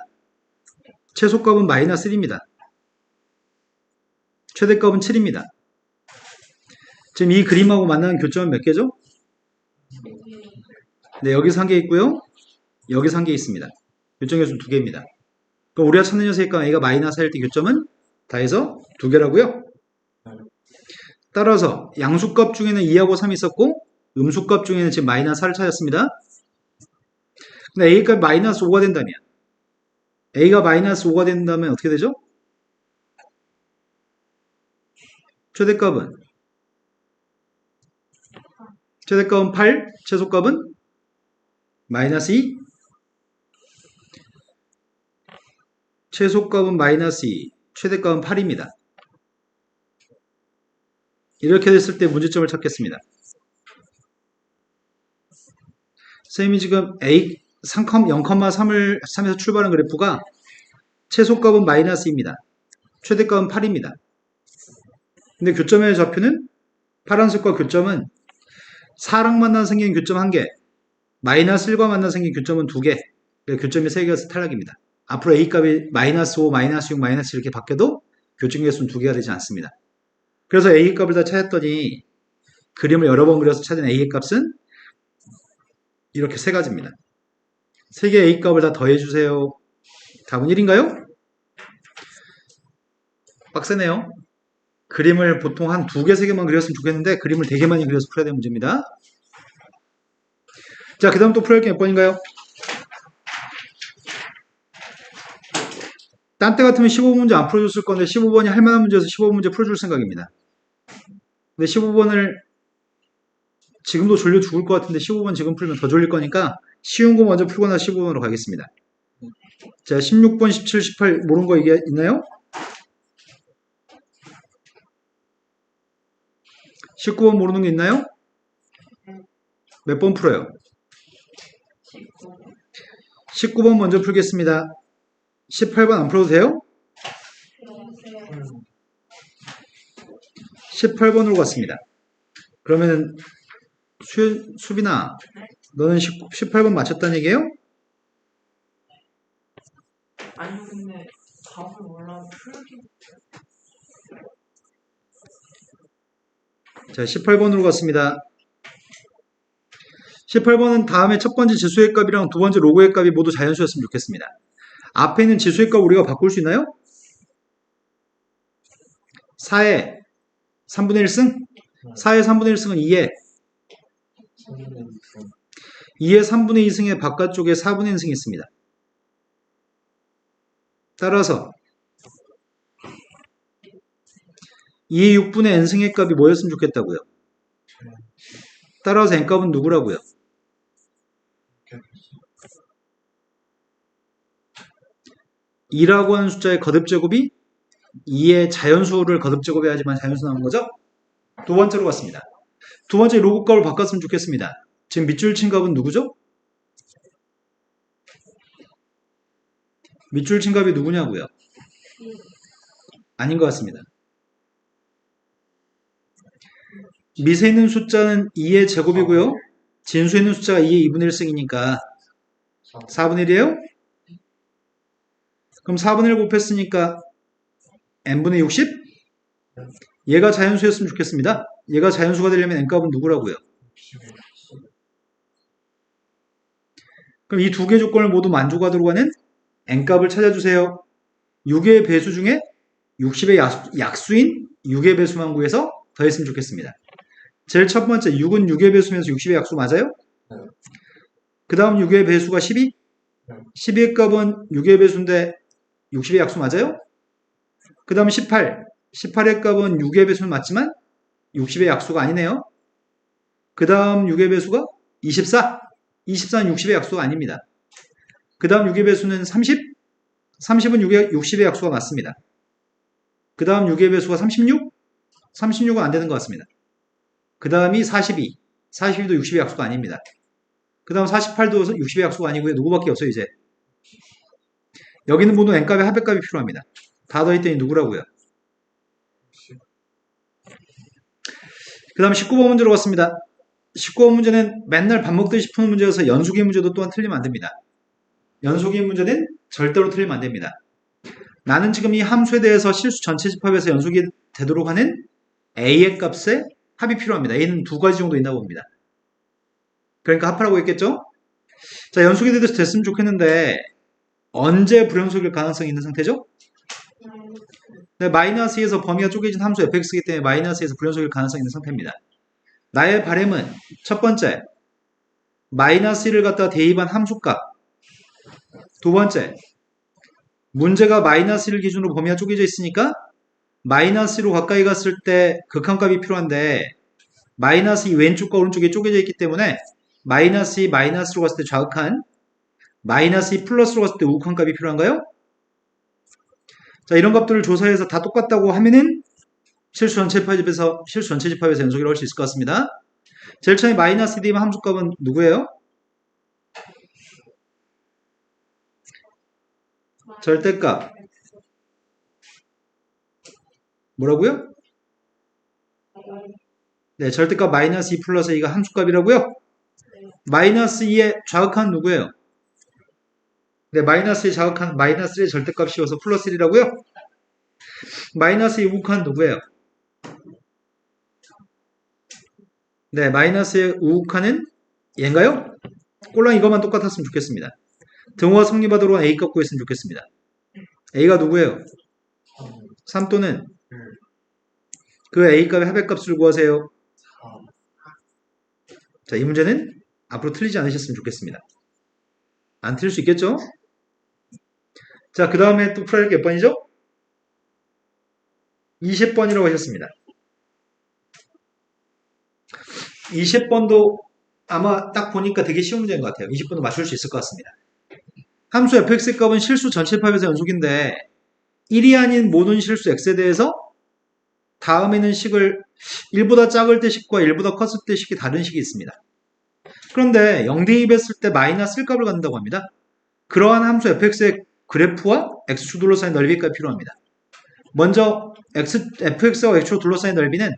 최소값은 마이너스 1입니다. 최대값은 7입니다. 지금 이 그림하고 만나는 교점은 몇 개죠? 네, 여기서 한 개 있고요. 여기서 한 개 있습니다. 교점 개수는 2개입니다. 그럼 우리가 찾는 녀석의 값 A가 마이너스 4일 때 교점은 다 해서 2개라고요? 따라서 양수값 중에는 2하고 3이 있었고 음수값 중에는 지금 마이너스 4를 찾았습니다. 근데 A값이 마이너스 5가 된다면 A가 마이너스 5가 된다면 어떻게 되죠? 최대값은 8, 최소값은 마이너스 2, 최소값은 마이너스 2, 최대값은 8입니다. 이렇게 됐을 때 문제점을 찾겠습니다. 선생님이 지금 A 0,3에서 출발한 그래프가 최소값은 마이너스 2입니다. 최대값은 8입니다. 근데 교점의 좌표는 파란색과 교점은 4랑 만나 생긴 교점 1개, 마이너스 1과 만나 생긴 교점은 2개, 교점이 3개여서 탈락입니다. 앞으로 A값이 마이너스 5, 마이너스 6, 마이너스 이렇게 바뀌어도 교점 개수는 2개가 되지 않습니다. 그래서 A값을 다 찾았더니 그림을 여러 번 그려서 찾은 A의 값은 이렇게 3가지입니다. 3개의 A값을 다 더해주세요. 답은 1인가요? 빡세네요. 그림을 보통 한 2개, 3개만 그렸으면 좋겠는데 그림을 되게 많이 그려서 풀어야 되는 문제입니다. 자, 그 다음 또 풀어야 할 게 몇 번인가요? 딴 때 같으면 15문제 안 풀어줬을 건데 15번이 할 만한 문제여서 15문제 풀어줄 생각입니다. 근데 15번을 지금도 졸려 죽을 것 같은데 15번 지금 풀면 더 졸릴 거니까 쉬운 거 먼저 풀고 나서 15번으로 가겠습니다. 자, 16번, 17, 18 모르는 거 이게 있나요? 19번 모르는 게 있나요? 몇 번 풀어요? 19번. 19번 먼저 풀겠습니다. 18번 안 풀어도 돼요? 18번으로 갔습니다. 그러면 수빈아, 너는 18번 맞췄다는 얘기예요? 아니 근데 답을 몰라서 풀기. 자, 18번으로 갔습니다. 18번은 다음에 첫 번째 지수의 값이랑 두 번째 로그의 값이 모두 자연수였으면 좋겠습니다. 앞에 있는 지수의 값 우리가 바꿀 수 있나요? 4의 3분의 1승? 4의 3분의 1승은 2의 2의 3분의 2승의 바깥쪽에 4분의 1승이 있습니다. 따라서 2의 6분의 n승의 값이 뭐였으면 좋겠다고요? 따라서 n값은 누구라고요? 2라고 하는 숫자의 거듭제곱이 2의 자연수를 거듭제곱해야지만 자연수 나오는 거죠? 두 번째로 갔습니다. 두 번째 로그 값을 바꿨으면 좋겠습니다. 지금 밑줄 친 값은 누구죠? 밑줄 친 값이 누구냐고요? 아닌 것 같습니다. 밑에 있는 숫자는 2의 제곱이고요. 진수에 있는 숫자가 2의 2분의 1승이니까 4분의 1이에요? 그럼 4분의 1 곱했으니까 n분의 60? 얘가 자연수였으면 좋겠습니다. 얘가 자연수가 되려면 n값은 누구라고요? 그럼 이 두 개 조건을 모두 만족하도록 하는 n값을 찾아주세요. 6의 배수 중에 60의 약수인 6의 배수만 구해서 더했으면 좋겠습니다. 제일 첫 번째 6은 6의 배수면서 60의 약수 맞아요? 그 다음 6의 배수가 12? 12의 값은 6의 배수인데 60의 약수 맞아요? 그 다음 18. 18의 값은 6의 배수는 맞지만 60의 약수가 아니네요. 그 다음 6의 배수가 24. 24는 60의 약수가 아닙니다. 그 다음 6의 배수는 30. 30은 60의 약수가 맞습니다. 그 다음 6의 배수가 36. 36은 안 되는 것 같습니다. 그 다음이 42. 42도 60의 약수가 아닙니다. 그 다음 48도 60의 약수가 아니고요. 누구밖에 없어요, 이제. 여기는 모두 n값의 합의값이 필요합니다. 다 더했더니 누구라고요? 그 다음 19번 문제로 갔습니다. 19번 문제는 맨날 밥 먹듯이 푸는 문제여서 연속의 문제도 또한 틀리면 안 됩니다. 연속의 문제는 절대로 틀리면 안 됩니다. 나는 지금 이 함수에 대해서 실수 전체 집합에서 연속이 되도록 하는 a의 값에 합이 필요합니다. a는 두 가지 정도 있나 봅니다. 그러니까 합하라고 했겠죠? 자, 연속이 됐으면 좋겠는데 언제 불연속일 가능성이 있는 상태죠? 네, 마이너스 2에서 범위가 쪼개진 함수 fx이기 때문에 마이너스 2에서 불연속일 가능성이 있는 상태입니다. 나의 바램은 첫 번째, 마이너스 1을 갖다가 대입한 함수값. 두 번째, 문제가 마이너스 1을 기준으로 범위가 쪼개져 있으니까 마이너스 1로 가까이 갔을 때 극한값이 필요한데 마이너스 2 왼쪽과 오른쪽에 쪼개져 있기 때문에 마이너스 2 마이너스로 갔을 때 좌극한, 마이너스 2 플러스로 갔을 때 우극한 값이 필요한가요? 자, 이런 값들을 조사해서 다 똑같다고 하면은 실수 전체 집합에서 연속이라고 할 수 있을 것 같습니다. 제일 처음에 마이너스 2 대입한 함수값은 누구예요? 절대값. 뭐라고요? 네, 절대값 마이너스 2 플러스 2가 함수값이라고요? 마이너스 2의 좌극한 누구예요? 네, 마이너스 2의 좌극한 마이너스 1의 절대값 씌워서 플러스 1이라고요? 마이너스 2 우극한 누구예요? 네, 마이너스 2의 우극한은 얘인가요? 꼴랑 이것만 똑같았으면 좋겠습니다. 등호가 성립하도록 a 값 구했으면 좋겠습니다. a가 누구예요? 3 또는 그 a 값의 합의값을 구하세요. 자, 이 문제는 앞으로 틀리지 않으셨으면 좋겠습니다. 안 틀릴 수 있겠죠? 자, 그 다음에 또 풀어야 될 게 몇 번이죠? 20번이라고 하셨습니다. 20번도 아마 딱 보니까 되게 쉬운 문제인 것 같아요. 20번도 맞출 수 있을 것 같습니다. 함수 fx의 값은 실수 전체 합에서 연속인데 1이 아닌 모든 실수 x에 대해서 다음에는 식을 1보다 작을 때 식과 1보다 컸을 때 식이 다른 식이 있습니다. 그런데 0대입했을 때 마이너스 1 값을 갖는다고 합니다. 그러한 함수 fx의 그래프와 x축 둘러싸인 넓이가 필요합니다. 먼저 fx와 x축 둘러싸인 넓이는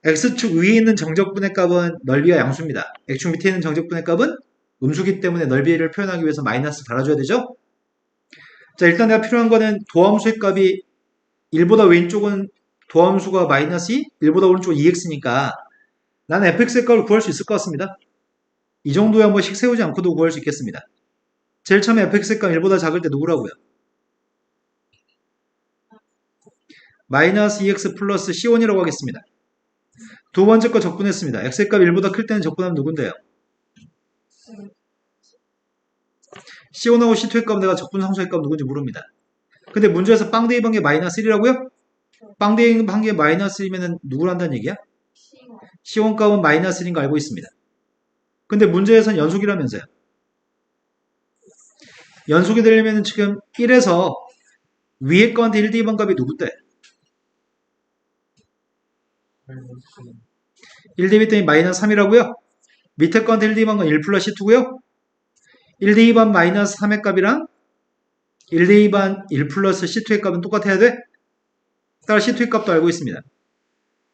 x축 위에 있는 정적분의 값은 넓이와 양수입니다. x축 밑에 있는 정적분의 값은 음수기 때문에 넓이를 표현하기 위해서 마이너스 달아줘야 되죠? 자, 일단 내가 필요한 거는 도함수의 값이 1보다 왼쪽은 도함수가 마이너스 2, 1보다 오른쪽은 2x니까 나는 fx의 값을 구할 수 있을 것 같습니다. 이 정도에 한 번씩 세우지 않고도 구할 수 있겠습니다. 제일 처음에 fx의 값 1보다 작을 때 누구라고요? 마이너스 2x 플러스 c1이라고 하겠습니다. 두 번째 거 적분했습니다. x의 값 1보다 클 때는 적분하면 누군데요? C1하고 C2의 값 내가 적분 상수의 값 누군지 모릅니다. 근데 문제에서 빵 대입한 게 마이너스 1이라고요? 빵 대입한 게 마이너스 1이면 누구를 한다는 얘기야? C1 값은 마이너스 1인 거 알고 있습니다. 근데 문제에서는 연속이라면서요. 연속이 되려면 지금 1에서 위에 거한테 1 대입한 값이 누군데? 1 대입했더니 마이너스 3이라고요? 밑에 거한테 1 대입한 건 1 플러스 C2고요. 1 대입한 마이너스 3의 값이랑 1 대입한 1 플러스 C2의 값은 똑같아야 돼? 따라 C2의 값도 알고 있습니다.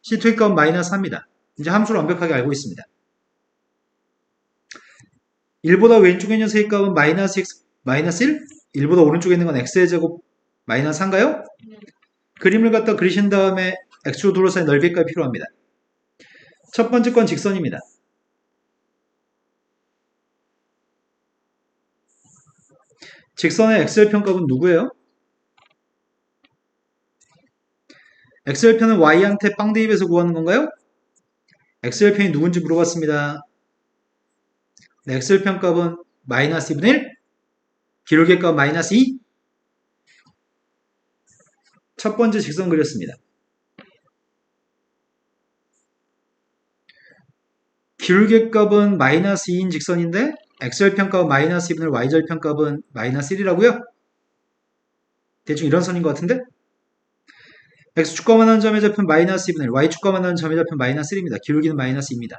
C2의 값은 마이너스 3입니다. 이제 함수를 완벽하게 알고 있습니다. 1보다 왼쪽에 있는 녀석의 값은 마이너스 x, 마이너스 1? 1보다 오른쪽에 있는 건 x의 제곱 마이너스 3인가요? 그림을 갖다 그리신 다음에 x로 둘러싸인 넓이의 값이 필요합니다. 첫 번째 건 직선입니다. 직선의 x절편값은 누구예요? x절편은 y한테 빵 대입해서 구하는 건가요? x절편이 누군지 물어봤습니다. 네, x절편 값은 마이너스 2분의 1, 기울기의 값 마이너스 2. 첫 번째 직선 그렸습니다. 기울기의 값은 마이너스 2인 직선인데 x절편 값은 마이너스 2분의 1, y절편 값은 마이너스 1이라고요? 대충 이런 선인 것 같은데? x축과만 하는 점의 좌표는 마이너스 2분의 1, y축과만 하는 점의 좌표는 마이너스 1입니다. 기울기는 마이너스 2입니다.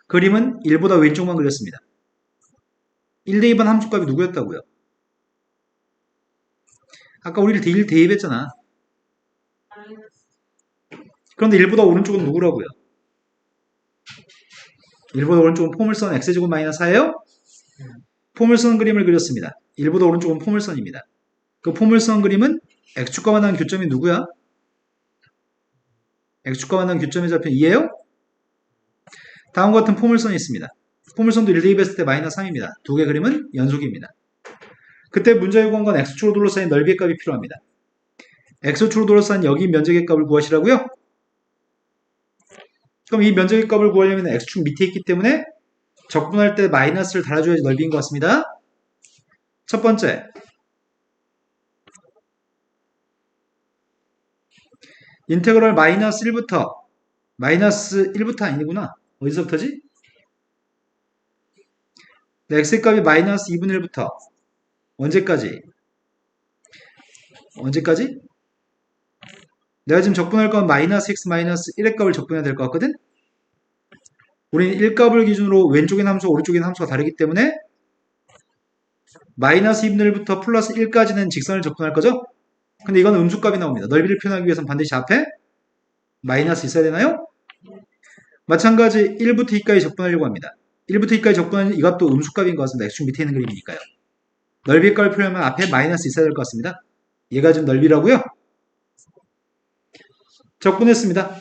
그림은 1보다 왼쪽만 그렸습니다. 1 대입한 함수값이 누구였다고요? 아까 우리 1 대입했잖아. 그런데 1보다 오른쪽은 누구라고요? 1보다 오른쪽은 포물선 x제곱 마이너스 4예요? 포물선 그림을 그렸습니다. 1보다 오른쪽은 포물선입니다. 그 포물선 그림은 x축과 만나는 교점이 누구야? x축과 만나는 교점의 좌표 2예요? 다음과 같은 포물선이 있습니다. 포물선도 1 대입했을 때 마이너스 3입니다. 두 개 그림은 연속입니다. 그때 문제 요구한 건 x축으로 둘러싸인 넓이의 값이 필요합니다. x축으로 둘러싸인 여기 면적의 값을 구하시라고요? 그럼 이 면적의 값을 구하려면 x축 밑에 있기 때문에 적분할 때 마이너스를 달아줘야지 넓이인 것 같습니다. 첫 번째, 인테그럴 마이너스 1부터 아니구나. 어디서부터지? 네, x의 값이 마이너스 2분의 1부터 언제까지? 내가 지금 적분할 건 마이너스 x 마이너스 1의 값을 적분해야 될 것 같거든? 우리는 1값을 기준으로 왼쪽인 함수와 오른쪽인 함수가 다르기 때문에 마이너스 2분의 1부터 플러스 1까지는 직선을 적분할 거죠? 근데 이건 음수값이 나옵니다. 넓이를 표현하기 위해서는 반드시 앞에 마이너스 있어야 되나요? 마찬가지 1부터 2까지 적분하려고 합니다. 1부터 2까지 적분하는 이 값도 음수값인 것 같습니다. x축 밑에 있는 그림이니까요. 넓이의 값을 표현하면 앞에 마이너스 있어야 될 것 같습니다. 얘가 지금 넓이라고요? 적분했습니다.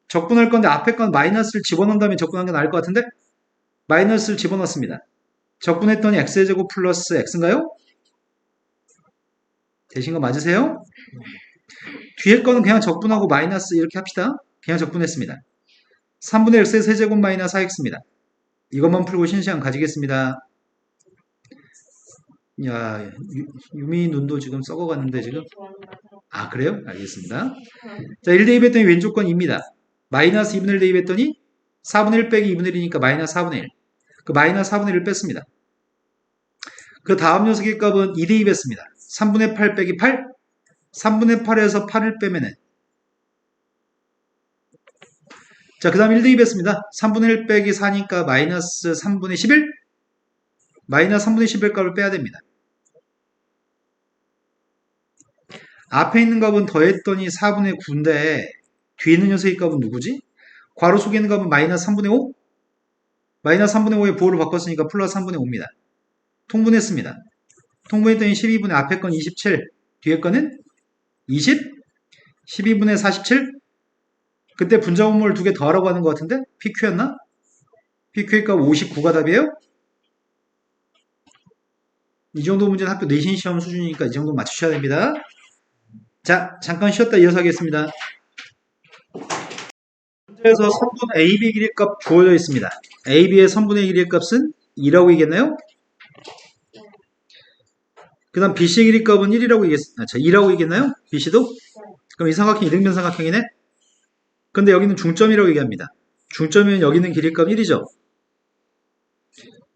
적분할 건데 앞에 건 마이너스를 집어넣은 다음에 적분한 게 나을 것 같은데? 마이너스를 집어넣습니다. 적분했더니 x의 제곱 플러스 x인가요? 되신 거 맞으세요? 뒤에 거는 그냥 적분하고 마이너스 이렇게 합시다. 그냥 적분했습니다. 3분의 x의 세제곱 마이너스 4x입니다. 이것만 풀고 쉬는 시간 가지겠습니다. 야, 유미 눈도 지금 썩어갔는데 지금. 아, 그래요? 알겠습니다. 자, 1 대입했더니 왼쪽 건 2입니다. 마이너스 2분의 1 대입했더니 4분의 1 빼기 2분의 1이니까 마이너스 4분의 1. 그 마이너스 4분의 1을 뺐습니다. 그 다음 녀석의 값은 2 대입했습니다. 3분의 8 빼기 8. 3분의 8에서 8을 빼면은. 자, 그 다음 1 대입했습니다. 3분의 1 빼기 4니까 마이너스 3분의 11. 마이너스 3분의 11 값을 빼야 됩니다. 앞에 있는 값은 더했더니 4분의 9인데 뒤에 있는 녀석의 값은 누구지? 괄호 속에 있는 값은 마이너스 3분의 5? 마이너스 3분의 5에 부호를 바꿨으니까 플러스 3분의 5입니다. 통분했습니다. 통분했더니 12분의 앞에 건 27, 뒤에 거는 20, 12분의 47. 그때 분자분모를 두 개 더하라고 하는 것 같은데 PQ였나? PQ의 값 59가 답이에요? 이 정도 문제는 학교 내신 시험 수준이니까 이 정도 맞추셔야 됩니다. 자, 잠깐 쉬었다 이어서 하겠습니다. 문제에서 선분 AB의 길이값 주어져 있습니다. AB의 선분의 길이의 값은 2라고 이겠나요? 그 다음 BC의 길이값은 2라고 이겠나요? BC도? 그럼 이 삼각형이 이등변 삼각형이네? 근데 여기는 중점이라고 얘기합니다. 중점이면 여기는 길이값 1이죠.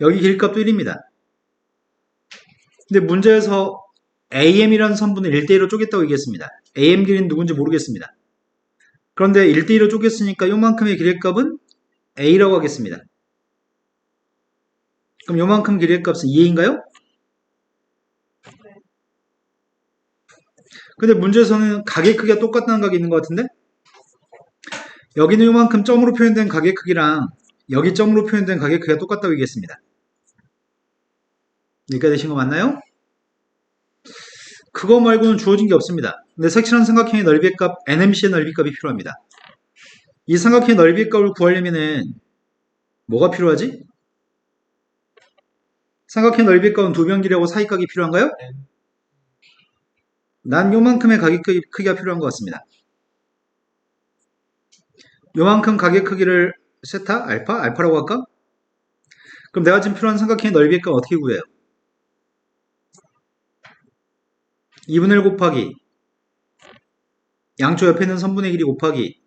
여기 길이값도 1입니다. 근데 문제에서 AM이라는 선분을 1대1로 쪼갰다고 얘기했습니다. AM 길이는 누군지 모르겠습니다. 그런데 1대1로 쪼갰으니까 요만큼의 길이값은 A라고 하겠습니다. 그럼 요만큼 길이의 값은 2A인가요? 근데 문제에서는 가게 크기가 똑같다는 각이 있는 것 같은데? 여기는 요만큼 점으로 표현된 가게 크기랑 여기 점으로 표현된 가게 크기가 똑같다고 얘기했습니다. 여기까지 되신 거 맞나요? 그거 말고는 주어진 게 없습니다. 근데 색칠한 삼각형의 넓이의 값, NMC의 넓이 값이 필요합니다. 이 삼각형의 넓이 값을 구하려면은 뭐가 필요하지? 삼각형 넓이 값은 두 변 길이하고 사이각이 필요한가요? 난 요만큼의 가게 크기가 필요한 것 같습니다. 요만큼 가게 크기를 세타? 알파? 알파라고 할까? 그럼 내가 지금 필요한 삼각형의 넓이의 값 어떻게 구해요? 2분의 1 곱하기 양쪽 옆에 있는 선분의 길이 곱하기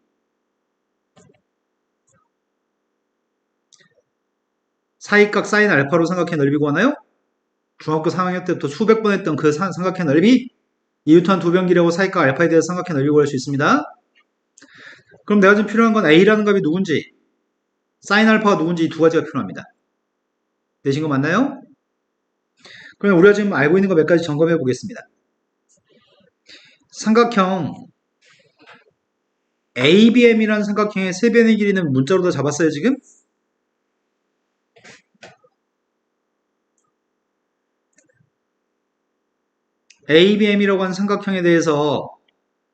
사이각 사인 알파로 삼각형 넓이 구하나요? 중학교 3학년 때부터 수백 번 했던 그 삼각형 넓이 2루트 두 변 길이하고 사이각 알파에 대해서 삼각형 넓이 구할 수 있습니다. 그럼 내가 지금 필요한 건 A라는 값이 누군지 사인 알파가 누군지 이 두 가지가 필요합니다. 되신 거 맞나요? 그럼 우리가 지금 알고 있는 거 몇 가지 점검해 보겠습니다. 삼각형 ABM이라는 삼각형의 세 변의 길이는 문자로 다 잡았어요 지금? ABM이라고 하는 삼각형에 대해서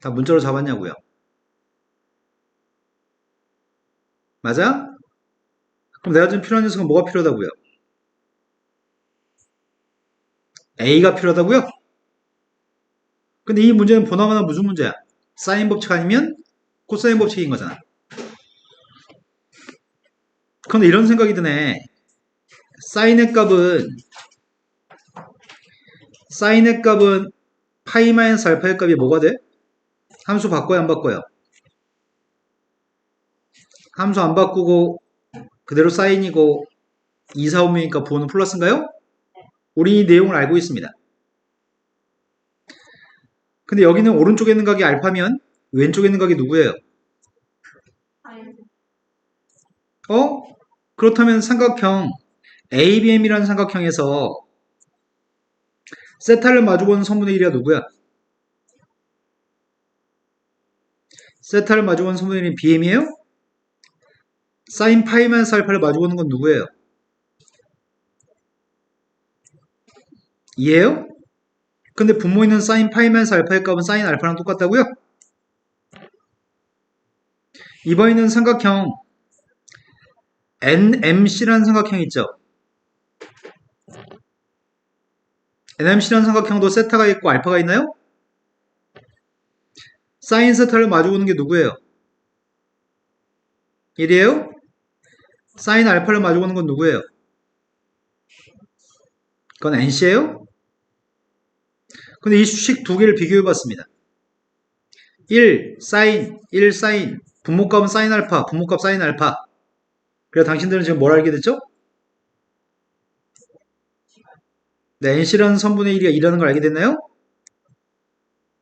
다 문자로 잡았냐고요? 맞아? 그럼 내가 지금 필요한 녀석은 뭐가 필요하다고요? A가 필요하다고요? 근데 이 문제는 보나마나 무슨 문제야? 사인 법칙 아니면 코사인 법칙인 거잖아. 그런데 이런 생각이 드네. 사인의 값은 파이 마이너스 알파의 값이 뭐가 돼? 함수 바꿔요 안 바꿔요? 함수 안 바꾸고 그대로 사인이고 2, 4, 5이니까 부호는 플러스인가요? 우리 이 내용을 알고 있습니다. 근데 여기는 오른쪽에 있는 각이 알파면 왼쪽에 있는 각이 누구예요? 그렇다면 삼각형 ABM이라는 삼각형에서 세타를 마주보는 선분의 길이가 누구야? 세타를 마주보는 선분의 길이는 BM이에요? 사인 파이 마이너스 알파를 마주보는 건 누구예요? 이해요? 근데 분모 있는 사인 파이 마이너스 알파의 값은 사인 알파랑 똑같다고요? 이번에 있는 삼각형 NMC라는 삼각형 있죠? NMC라는 삼각형도 세타가 있고 알파가 있나요? 사인 세타를 마주보는 게 누구예요? 1이에요? 사인 알파를 마주보는 건 누구예요? 그건 NC예요? 근데 이 수식 두 개를 비교해 봤습니다. 1 사인, 분모값은 사인 알파, 분모값 사인 알파. 그래서 당신들은 지금 뭘 알게 됐죠? 네, NC라는 선분의 1이 2라는 걸 알게 됐나요?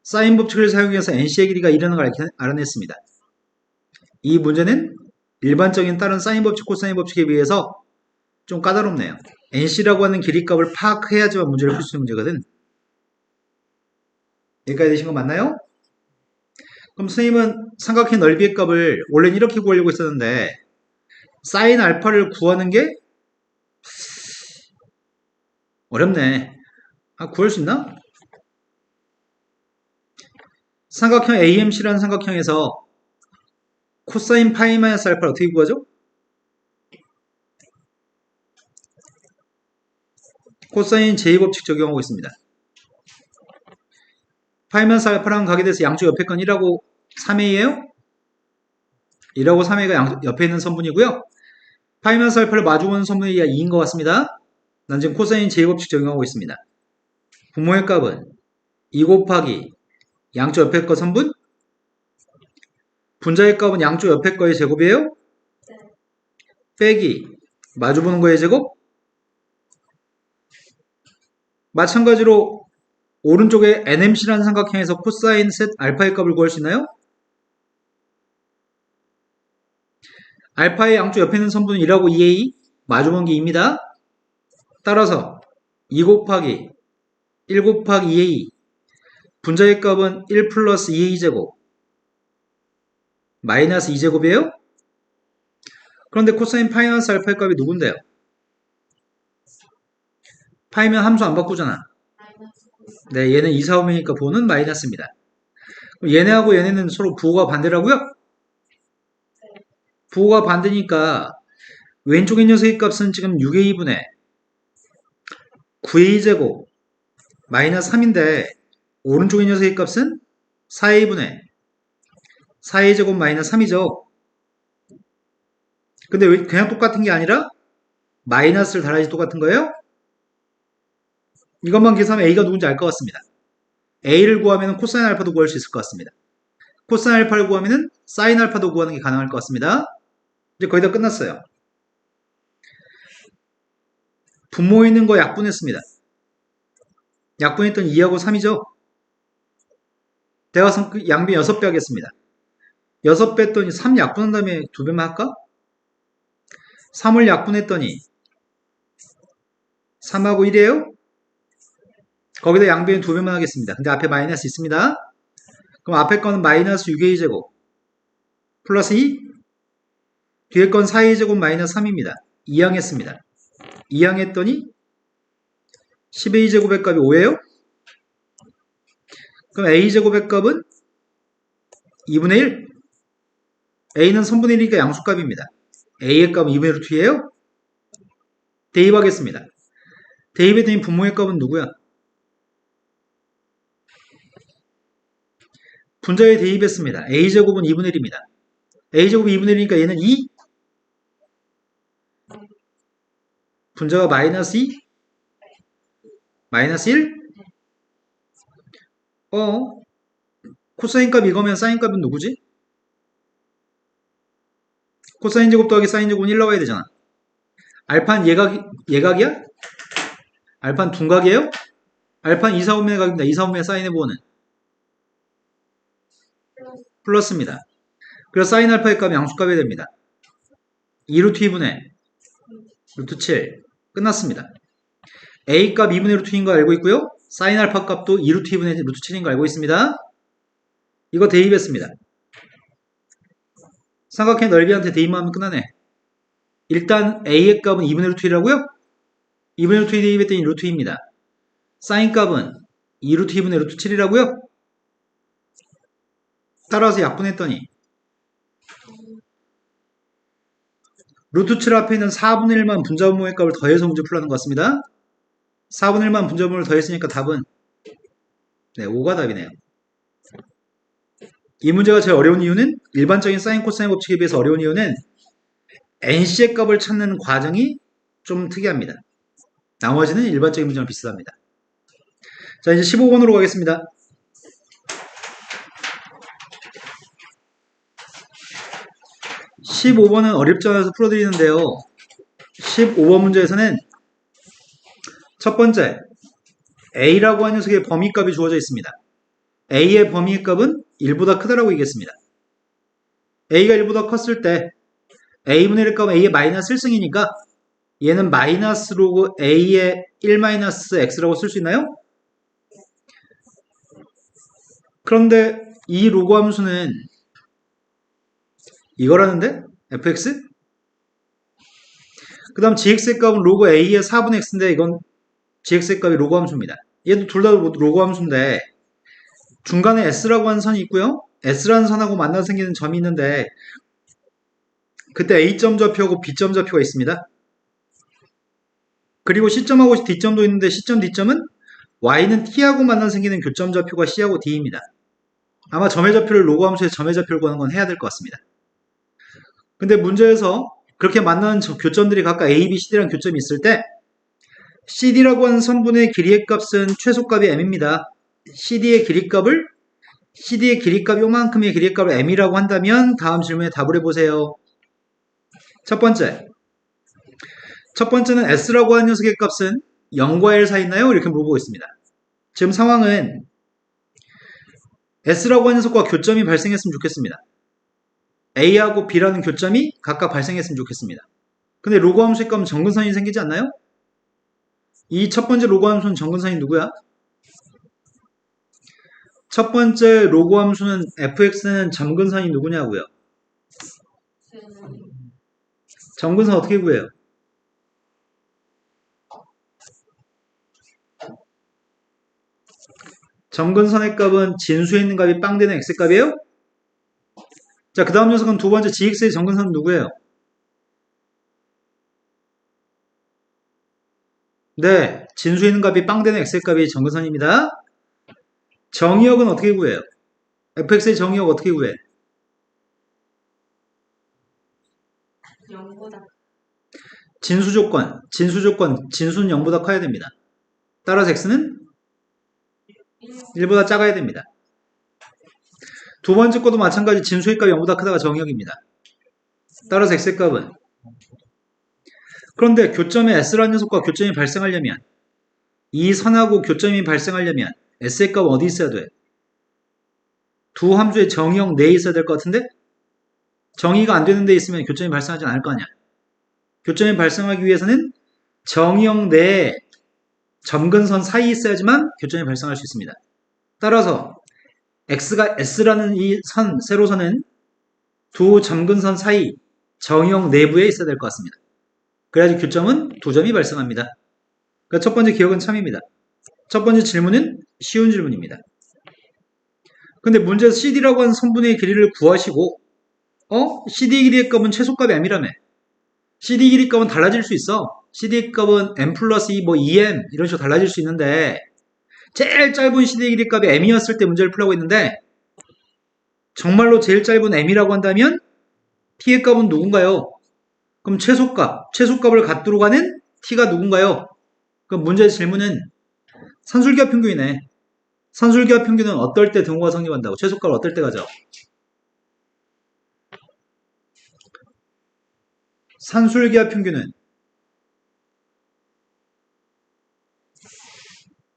사인 법칙을 사용해서 NC의 길이가 2라는 걸 알아냈습니다. 이 문제는 일반적인 다른 사인 법칙, 코사인 법칙에 비해서 좀 까다롭네요. NC라고 하는 길이값을 파악해야지만 문제를 풀 수 있는 문제거든. 여기까지 되신 거 맞나요? 그럼 선생님은 삼각형 넓이의 값을 원래는 이렇게 구하려고 했었는데 사인 알파를 구하는 게 어렵네. 구할 수 있나? 삼각형 AMC라는 삼각형에서 코사인 파이 마이너스 알파를 어떻게 구하죠? 코사인 제2법칙 적용하고 있습니다. 파이 마이너스 알파랑 가게 돼서 양쪽 옆에 건 1하고 3a예요? 1하고 3a가 옆에 있는 선분이고요. 파이 마이너스 알파를 마주보는 선분의 2인 것 같습니다. 난 지금 코사인 제2법칙 적용하고 있습니다. 분모의 값은 2 곱하기 양쪽 옆에 거 선분, 분자의 값은 양쪽 옆에 거의 제곱이에요? 빼기 마주보는 거의 제곱. 마찬가지로 오른쪽에 NMC라는 삼각형에서 코사인 셋 알파의 값을 구할 수 있나요? 알파의 양쪽 옆에 있는 선분은 1하고 2a, 마주보는 게 2입니다. 따라서 2 곱하기 1 곱하기 2a, 분자의 값은 1 플러스 2a 제곱, 마이너스 2제곱이에요? 그런데 코사인 파이 마이너스 알파의 값이 누군데요? 파이면 함수 안 바꾸잖아. 네, 얘는 2, 4, 5이니까 부호는 마이너스입니다. 그럼 얘네하고 얘네는 서로 부호가 반대라고요? 부호가 반대니까 왼쪽에 녀석의 값은 지금 6a분의 9a 제곱 마이너스 3인데 오른쪽의 녀석의 값은 4a분의 4a 제곱 마이너스 3이죠. 근데 왜 그냥 똑같은 게 아니라 마이너스를 달아야지 똑같은 거예요? 이것만 계산하면 a가 누군지 알 것 같습니다. a를 구하면 코사인 알파도 구할 수 있을 것 같습니다. 코사인 알파를 구하면 사인 알파도 구하는 게 가능할 것 같습니다. 이제 거의 다 끝났어요. 분모에 있는 거 약분했습니다. 약분했더니 2하고 3이죠. 대각선 양변 6배 하겠습니다. 6배 했더니 3 약분한 다음에 2배만 할까? 3을 약분했더니 3하고 1이에요? 거기다 양변 2배만 하겠습니다. 근데 앞에 마이너스 있습니다. 그럼 앞에 거는 마이너스 6a 제곱 플러스 2, 뒤에 건 4a 제곱 마이너스 3입니다. 2항 했습니다. 2항 했더니 10a 제곱의 값이 5예요? 그럼 a 제곱의 값은 2분의 1. a는 선분의 1이니까 양수값입니다. a의 값은 2분의 루트예요? 대입하겠습니다. 대입했더니 분모의 값은 누구야? 분자에 대입했습니다. a제곱은 2분의 1입니다. a제곱이 2분의 1이니까 얘는 2. 분자가 마이너스 2? 마이너스 1? 코사인 값 이거면 사인 값은 누구지? 코사인 제곱 더하기 사인 제곱은 1 나와야 되잖아. 알파는 예각이야? 알파는 둔각이에요? 알파는 2, 4, 5분의 각입니다. 2, 4, 5분의 사인의 부호는 플러스입니다. 그래서 사인 알파의 값이 양수값이 됩니다. 2루트 2분의 루트 7 끝났습니다. a 값 2분의 루트 2인 거 알고 있고요. 사인 알파 값도 2루트 2분의 루트 7인 거 알고 있습니다. 이거 대입했습니다. 삼각형 넓이한테 대입만 하면 끝나네. 일단 a의 값은 2분의 루트 1이라고요? 2분의 루트 2 대입했더니 루트 2입니다. 사인 값은 2루트 2분의 루트 7이라고요? 따라서 약분했더니 루트 7 앞에 있는 4분의 1만 분자분모의 값을 더해서 문제 풀라는 것 같습니다. 4분의 1만 분자분모를 더했으니까 답은 5가 답이네요. 이 문제가 제일 어려운 이유는 일반적인 사인 코사인 법칙에 비해서 어려운 이유는 NC의 값을 찾는 과정이 좀 특이합니다. 나머지는 일반적인 문제랑 비슷합니다. 자, 이제 15번으로 가겠습니다. 15번은 어렵지 않아서 풀어드리는데요. 15번 문제에서는 첫 번째, A라고 하는 녀석의 범위값이 주어져 있습니다. A의 범위값은 1보다 크다라고 얘기했습니다. A가 1보다 컸을 때 A분의 1 값은 A의 마이너스 1승이니까 얘는 마이너스 로그 A의 1 마이너스 X라고 쓸 수 있나요? 그런데 이 로그 함수는 이거라는데? fx? 그 다음 gx의 값은 로그 a의 4분의 x인데 이건 gx의 값이 로그 함수입니다. 얘도 둘 다 로그 함수인데 중간에 s라고 하는 선이 있고요. s라는 선하고 만나서 생기는 점이 있는데 그때 a점 좌표하고 b점 좌표가 있습니다. 그리고 C점하고 D점도 있는데 C점, D점은 y는 t하고 만나서 생기는 교점 좌표가 C하고 D입니다. 아마 점의 좌표를 로그 함수에서 점의 좌표를 구하는 건 해야 될 것 같습니다. 근데 문제에서 그렇게 만나는 교점들이 각각 A, B, CD라는 교점이 있을 때 CD라고 하는 선분의 길이의 값은 최소값이 M입니다. CD의 길이값이 요만큼의 길이의 값을 M이라고 한다면 다음 질문에 답을 해보세요. 첫 번째는 S라고 하는 녀석의 값은 0과 L 사이 있나요? 이렇게 물어보고 있습니다. 지금 상황은 S라고 하는 녀석과 교점이 발생했으면 좋겠습니다. A하고 B라는 교점이 각각 발생했으면 좋겠습니다. 근데 로그 함수의 값은 점근선이 생기지 않나요? 이 첫 번째 로그 함수는 점근선이 누구야? 첫 번째 로그 함수는 fx는 점근선이 누구냐고요? 점근선 어떻게 구해요? 점근선의 값은 진수에 있는 값이 빵 되는 x값이에요? 자, 그 다음 녀석은 두 번째 gx의 점근선은 누구예요? 네, 진수에 있는 값이 빵 되는 x의 값이 점근선입니다. 정의역은 어떻게 구해요? fx의 정의역 어떻게 구해? 0보다 진수는 0보다 커야 됩니다. 따라서 x는 1보다 작아야 됩니다. 두 번째 것도 마찬가지 진수의 값이 0보다 크다가 정의역입니다. 따라서 x의 값은 그런데 교점에 s라는 녀석과 교점이 발생하려면 이 선하고 교점이 발생하려면 s의 값은 어디 있어야 돼? 두 함수의 정의역 내에 있어야 될 것 같은데? 정의가 안 되는 데 있으면 교점이 발생하지 않을 거 아니야. 교점이 발생하기 위해서는 정의역 내에 점근선 사이에 있어야지만 교점이 발생할 수 있습니다. 따라서 x가 s라는 이 선, 세로선은 두 점근선 사이 정의역 내부에 있어야 될 것 같습니다. 그래야지 교점은 두 점이 발생합니다. 그러니까 첫 번째 기억은 참입니다. 첫 번째 질문은 쉬운 질문입니다. 근데 문제에서 CD라고 하는 선분의 길이를 구하시고 CD 길이의 값은 최소값이 M이라며. CD 길이 값은 달라질 수 있어. CD 값은 M 플러스 2, 2M 이런 식으로 달라질 수 있는데 제일 짧은 CD 길이 값이 M이었을 때 문제를 풀라고 했는데 정말로 제일 짧은 M이라고 한다면 T의 값은 누군가요? 그럼 최소값을 갖도록 하는 T가 누군가요? 그럼 문제의 질문은 산술기하 평균이네. 산술기하 평균은 어떨 때 등호가 성립한다고? 최소값을 어떨 때 가져? 산술기하 평균은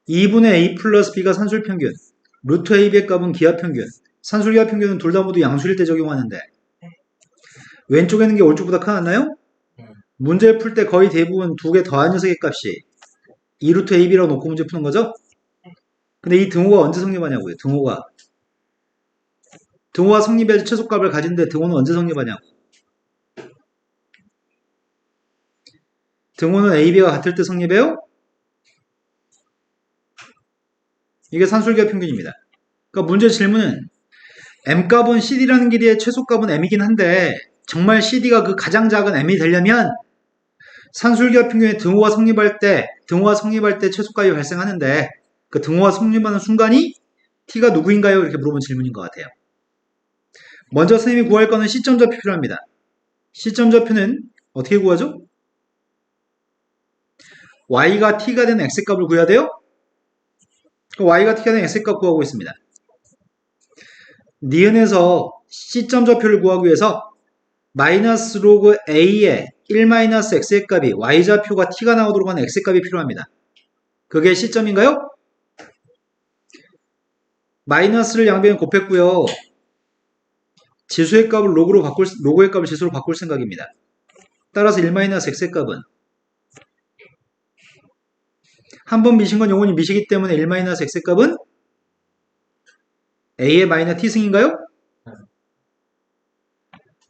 2분의 A 플러스 B가 산술평균, 루트 AB의 값은 기하평균. 산술기하 평균은 둘 다 모두 양수일 때 적용하는데 왼쪽에 있는 게 오른쪽보다 크나요? 문제 풀 때 거의 대부분 두 개 더한 녀석의 값이 2루트 AB라고 놓고 문제 푸는 거죠? 근데 이 등호가 언제 성립하냐고요? 등호가 성립해야지 최소값을 가진데 등호는 언제 성립하냐고? 등호는 AB가 같을 때 성립해요? 이게 산술기하 평균입니다. 그러니까 문제 질문은 M값은 CD라는 길이의 최소값은 M이긴 한데 정말 CD가 그 가장 작은 M이 되려면 산술기하 평균의 등호가 성립할 때 최소값이 발생하는데 그 등호가 성립하는 순간이 T가 누구인가요? 이렇게 물어본 질문인 것 같아요. 먼저 선생님이 구할 거는 C점 좌표 필요합니다. C점 좌표는 어떻게 구하죠? Y가 T가 되는 X값을 구해야 돼요? y가 t가 된 x값 구하고 있습니다. 니은에서 C점 좌표를 구하기 위해서 마이너스 로그 a의 1 마이너스 x의 값이 y좌표가 t가 나오도록 하는 x의 값이 필요합니다. 그게 C점인가요? 마이너스를 양변에 곱했고요. 지수의 값을 로그의 값을 지수로 바꿀 생각입니다. 따라서 1 마이너스 x의 값은 한 번 미신 건 영원히 미시기 때문에 1 마이너스 x의 값은 a의 마이너스 t승인가요?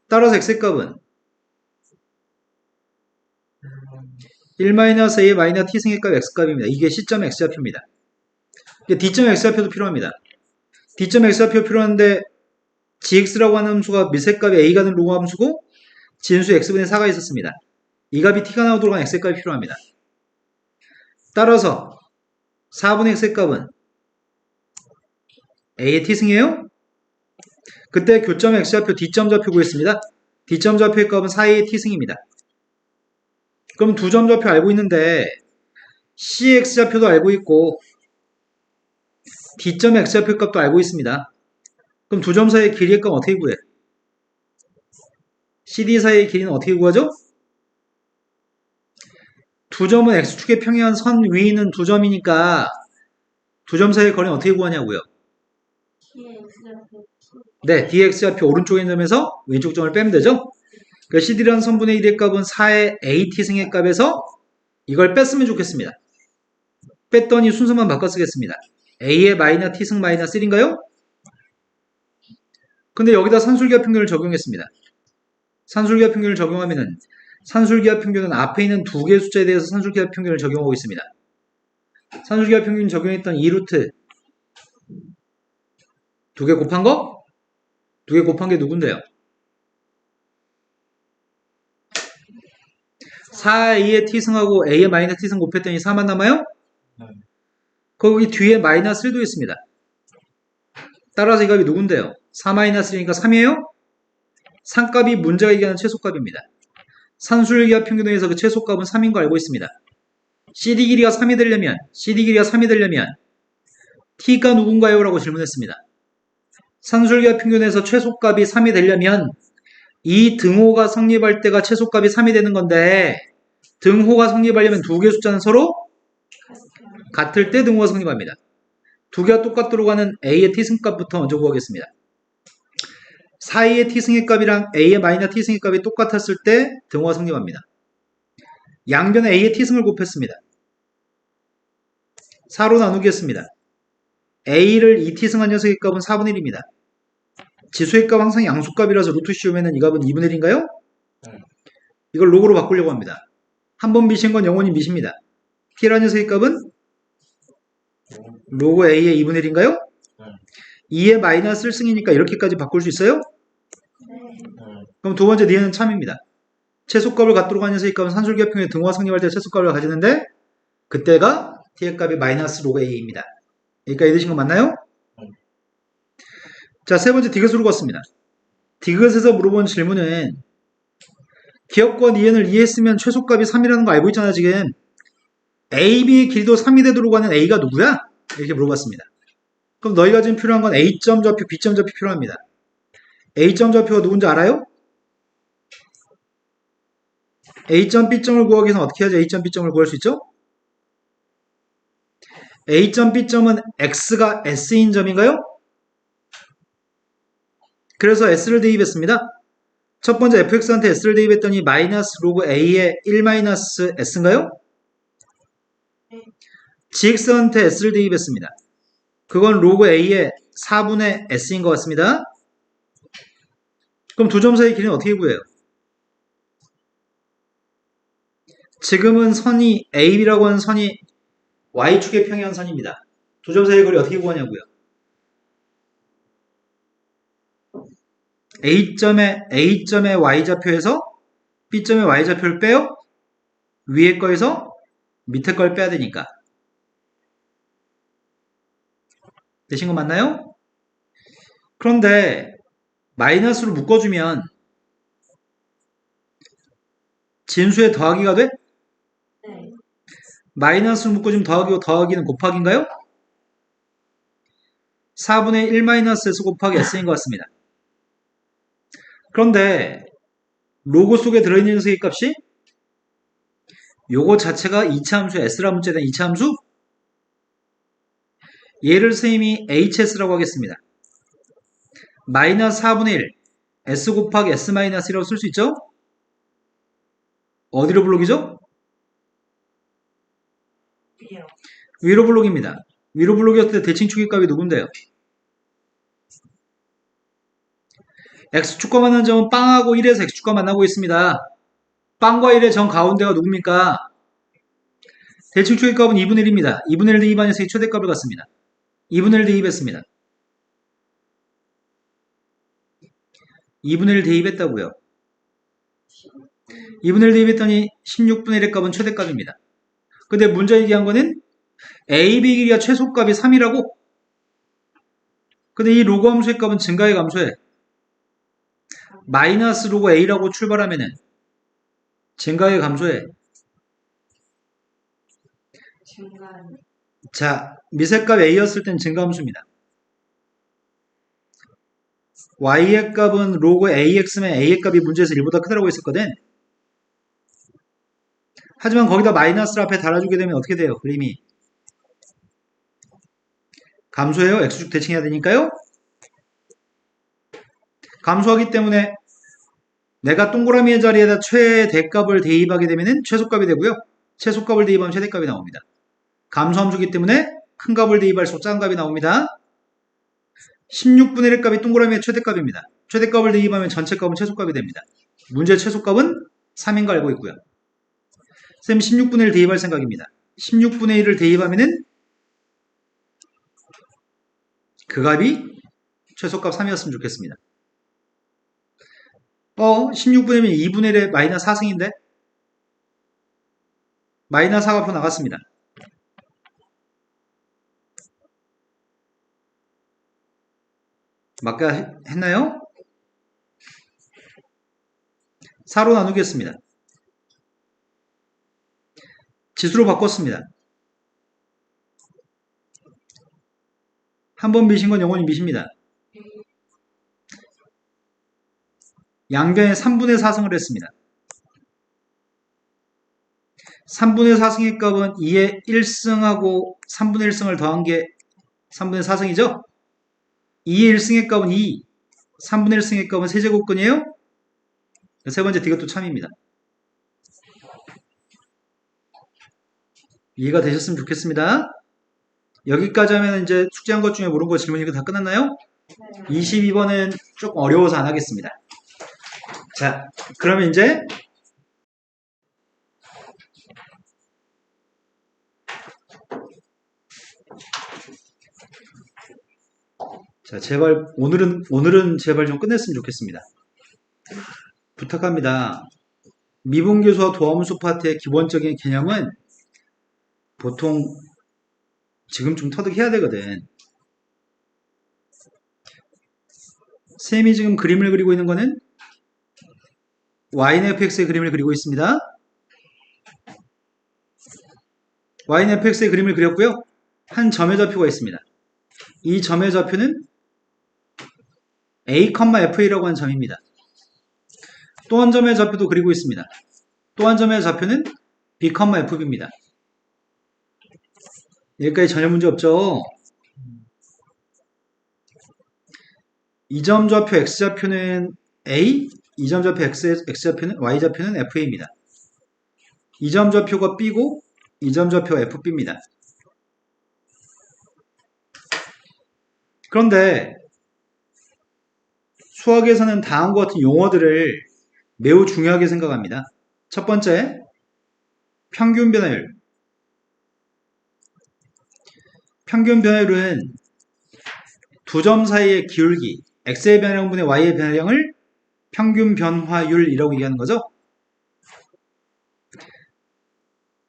따라서 x의 값은 1 마이너스 a의 마이너스 t승의 값 x값입니다. 이게 C점 x좌표입니다. D점 x좌표도 필요합니다. D점 x좌표 필요한데 gx라고 하는 함수가 미세값이 a가 된 로그 함수고 진수 x분의 4가 있었습니다. 이 값이 t가 나오도록 하는 x의 값이 필요합니다. 따라서 4분의 x의 값은 a의 t승이에요? 그때 교점 x좌표 D점 좌표 구했습니다. D점 좌표의 값은 4a의 t승입니다. 그럼 두 점 좌표 알고 있는데 cx좌표도 알고 있고 D점 x좌표 값도 알고 있습니다. 그럼 두 점 사이의 길이의 값은 어떻게 구해? CD 사이의 길이는 어떻게 구하죠? 두 점은 x축의 평행한 선 위에 있는 두 점이니까 두 점 사이의 거리는 어떻게 구하냐고요? 네, dx좌표 오른쪽에 있는 점에서 왼쪽 점을 빼면 되죠? 그러니까 CD라는 선분의 1의 값은 4의 AT승의 값에서 이걸 뺐으면 좋겠습니다. 뺐더니 순서만 바꿔 쓰겠습니다. A의 마이너스 T승 마이너스 1인가요? 근데 여기다 산술기하 평균을 적용했습니다. 산술기하 평균을 적용하면은 산술기하 평균은 앞에 있는 두 개의 숫자에 대해서 산술기하 평균을 적용하고 있습니다. 산술기하 평균 적용했던 2루트 두 개 곱한 거? 두 개 곱한 게 누군데요? 4a의 t승하고 a의 마이너스 t승 곱했더니 4만 남아요? 거기 뒤에 마이너스 1도 있습니다. 따라서 이 값이 누군데요? 4 마이너스 1이니까 3이에요? 상값이 문제가 얘기하는 최소값입니다. 산술기하 평균에서 그 최소값은 3인 거 알고 있습니다. CD 길이가 3이 되려면 t가 누군가요? 라고 질문했습니다. 산술기하 평균에서 최소값이 3이 되려면 이 등호가 성립할 때가 최소값이 3이 되는 건데 등호가 성립하려면 두 개의 숫자는 서로 같을 때 등호가 성립합니다. 두 개가 똑같도록 하는 a의 t승값부터 먼저 구하겠습니다. 4a의 t승의 값이랑 a의 마이너스 t승의 값이 똑같았을 때 등호가 성립합니다. 양변에 a의 t승을 곱했습니다. 4로 나누겠습니다. a를 2t승한 녀석의 값은 4분의 1입니다. 지수의 값 항상 양수값이라서 루트 씌우면 이 값은 2분의 1인가요? 이걸 로그로 바꾸려고 합니다. 한 번 미신 건 영원히 미십니다. t라는 녀석의 값은 로그 a의 2분의 1인가요? 2의 마이너스 1승이니까 이렇게까지 바꿀 수 있어요? 그럼 두 번째 니은은 참입니다. 최소값을 갖도록 하는 녀석의 값은 산술기하 평균의 등호가 성립할 때 최소값을 가지는데 그때가 t의 값이 마이너스 로그 a입니다. 여기까지 되신 거 맞나요? 자, 세 번째 디귿으로 갔습니다. 디귿에서 물어본 질문은 기억과 니은을 이해했으면 최소값이 3이라는 거 알고 있잖아 지금. A, B의 길이도 3이 되도록 하는 A가 누구야? 이렇게 물어봤습니다. 그럼 너희가 지금 필요한 건 A점 좌표, B점 좌표 필요합니다. A점 좌표가 누군지 알아요? A점, B점을 구하기 위해서는 어떻게 해야지 A점, B점을 구할 수 있죠? A점, B점은 X가 S인 점인가요? 그래서 S를 대입했습니다. 첫 번째 fx한테 S를 대입했더니 마이너스 로그 A의 1 마이너스 S인가요? gx한테 S를 대입했습니다. 그건 로그 A의 4분의 S인 것 같습니다. 그럼 두 점 사이 길이는 어떻게 구해요? 지금은 선이 AB라고 하는 선이 Y축의 평행한 선입니다. 두 점 사이의 거리 어떻게 구하냐고요? A점의 Y좌표에서 B점의 Y좌표를 빼요? 위에 거에서 밑에 걸 빼야 되니까. 되신 거 맞나요? 그런데 마이너스로 묶어주면 진수에 더하기가 돼? 네. 마이너스로 묶어주면 더하기고 더하기는 곱하기인가요? 4분의 1 마이너스 S 곱하기 S인 것 같습니다. 그런데 로고 속에 들어있는 녀석의 값이 요거 자체가 이차함수 S라 문자에 대한 이차함수, 얘를 선생님이 HS라고 하겠습니다. 마이너스 4분의 1 S 곱하기 S 마이너스 1라고 쓸 수 있죠? 어디로 블록이죠? B요. 위로 블록입니다. 위로 블록이었을 때 대칭축의 값이 누군데요? X축과 만나는 점은 빵하고 1에서 X축과 만나고 있습니다. 빵과 1의 정 가운데가 누굽니까? 대칭축의 값은 2분의 1입니다. 2분의 1 대입하면서 최대값을 갖습니다. 2분의 1 대입했습니다. 2분의 1 대입했다고요. 2분의 1 대입했더니 16분의 1의 값은 최대값입니다. 근데 문제 얘기한 거는 A, B 길이가 최소값이 3이라고? 근데 이 로그 함수의 값은 증가의 감소에 마이너스 로그 A라고 출발하면은 증가의 감소에 중간. 자, 미세값 A였을 땐 증가함수입니다. Y의 값은 로그 AX면 A의 값이 문제에서 1보다 크다고 했었거든. 하지만 거기다 마이너스를 앞에 달아주게 되면 어떻게 돼요? 그림이 감소해요. X축 대칭해야 되니까요. 감소하기 때문에 내가 동그라미의 자리에다 최대값을 대입하게 되면 최소값이 되고요. 최소값을 대입하면 최대값이 나옵니다. 감소함수기 때문에 큰 값을 대입할수록 작은 값이 나옵니다. 16분의 1 값이 동그라미의 최대값입니다. 최대값을 대입하면 전체 값은 최소값이 됩니다. 문제의 최소값은 3인 거 알고 있고요. 쌤 16분의 1 대입할 생각입니다. 16분의 1을 대입하면은 그 값이 최소값 3이었으면 좋겠습니다. 16분의 1이면 2분의 1의 마이너스 4승인데 마이너스 4가 앞으로 나갔습니다. 맞게 했나요? 4로 나누겠습니다. 지수로 바꿨습니다. 한 번 미신 건 영원히 미십니다. 양변에 3분의 4승을 했습니다. 3분의 4승의 값은 2의 1승하고 3분의 1승을 더한 게 3분의 4승이죠? 2의 1승의 값은 2, 3분의 1승의 값은 세제곱근이에요? 세 번째 디귿도 참입니다. 이해가 되셨으면 좋겠습니다. 여기까지 하면 이제 숙제한 것 중에 모르는 거 질문 이거 다 끝났나요? 네. 22번은 조금 어려워서 안 하겠습니다. 자, 그러면 이제 자, 제발 오늘은 제발 좀 끝냈으면 좋겠습니다. 부탁합니다. 미분계수와 도함수 파트의 기본적인 개념은 보통 지금 좀 터득해야 되거든. 쌤이 지금 그림을 그리고 있는 거는 YNFX의 그림을 그리고 있습니다. YNFX의 그림을 그렸고요. 한 점의 좌표가 있습니다. 이 점의 좌표는 A, FA라고 하는 점입니다. 또 한 점의 좌표도 그리고 있습니다. 또 한 점의 좌표는 B, FB입니다. 여기까지 전혀 문제 없죠? 이 점 좌표 X좌표는 A, 이 점 좌표 X좌표는 Y좌표는 FA입니다. 이 점 좌표가 B고 이 점 좌표가 FB입니다. 그런데 수학에서는 다음과 같은 용어들을 매우 중요하게 생각합니다. 첫 번째, 평균 변화율. 평균 변화율은 두 점 사이의 기울기, x의 변화량분의 y의 변화량을 평균 변화율이라고 얘기하는 거죠.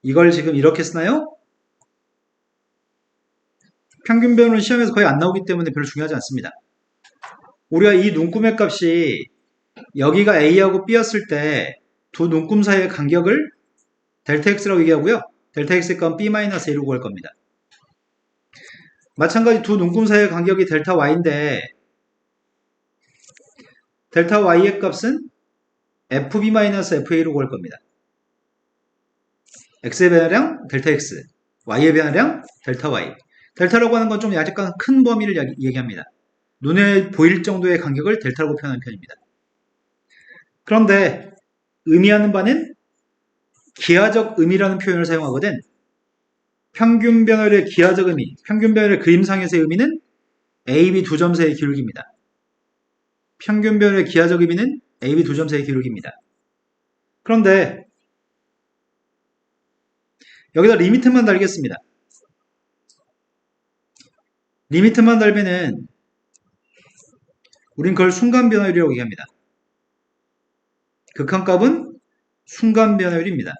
이걸 지금 이렇게 쓰나요? 평균 변화율은 시험에서 거의 안 나오기 때문에 별로 중요하지 않습니다. 우리가 이 눈금의 값이 여기가 A하고 B였을 때 두 눈금 사이의 간격을 델타 X라고 얘기하고요. 델타 X의 값은 B-A로 구할 겁니다. 마찬가지 두 눈금 사이의 간격이 델타 y인데 델타 y의 값은 fb-fa로 구할 겁니다. x의 변화량 델타 x, y의 변화량 델타 y. 델타라고 하는 건 좀 약간 큰 범위를 얘기합니다. 눈에 보일 정도의 간격을 델타라고 표현하는 편입니다. 그런데 의미하는 바는 기하적 의미라는 표현을 사용하거든. 평균 변화율의 기하적 의미, 평균 변화율의 그림상에서의 의미는 AB 두 점 사이의 기울기입니다. 평균 변화율의 기하적 의미는 AB 두 점 사이의 기울기입니다. 그런데 여기다 리미트만 달겠습니다. 리미트만 달면은 우린 그걸 순간 변화율이라고 얘기합니다. 극한값은 순간 변화율입니다.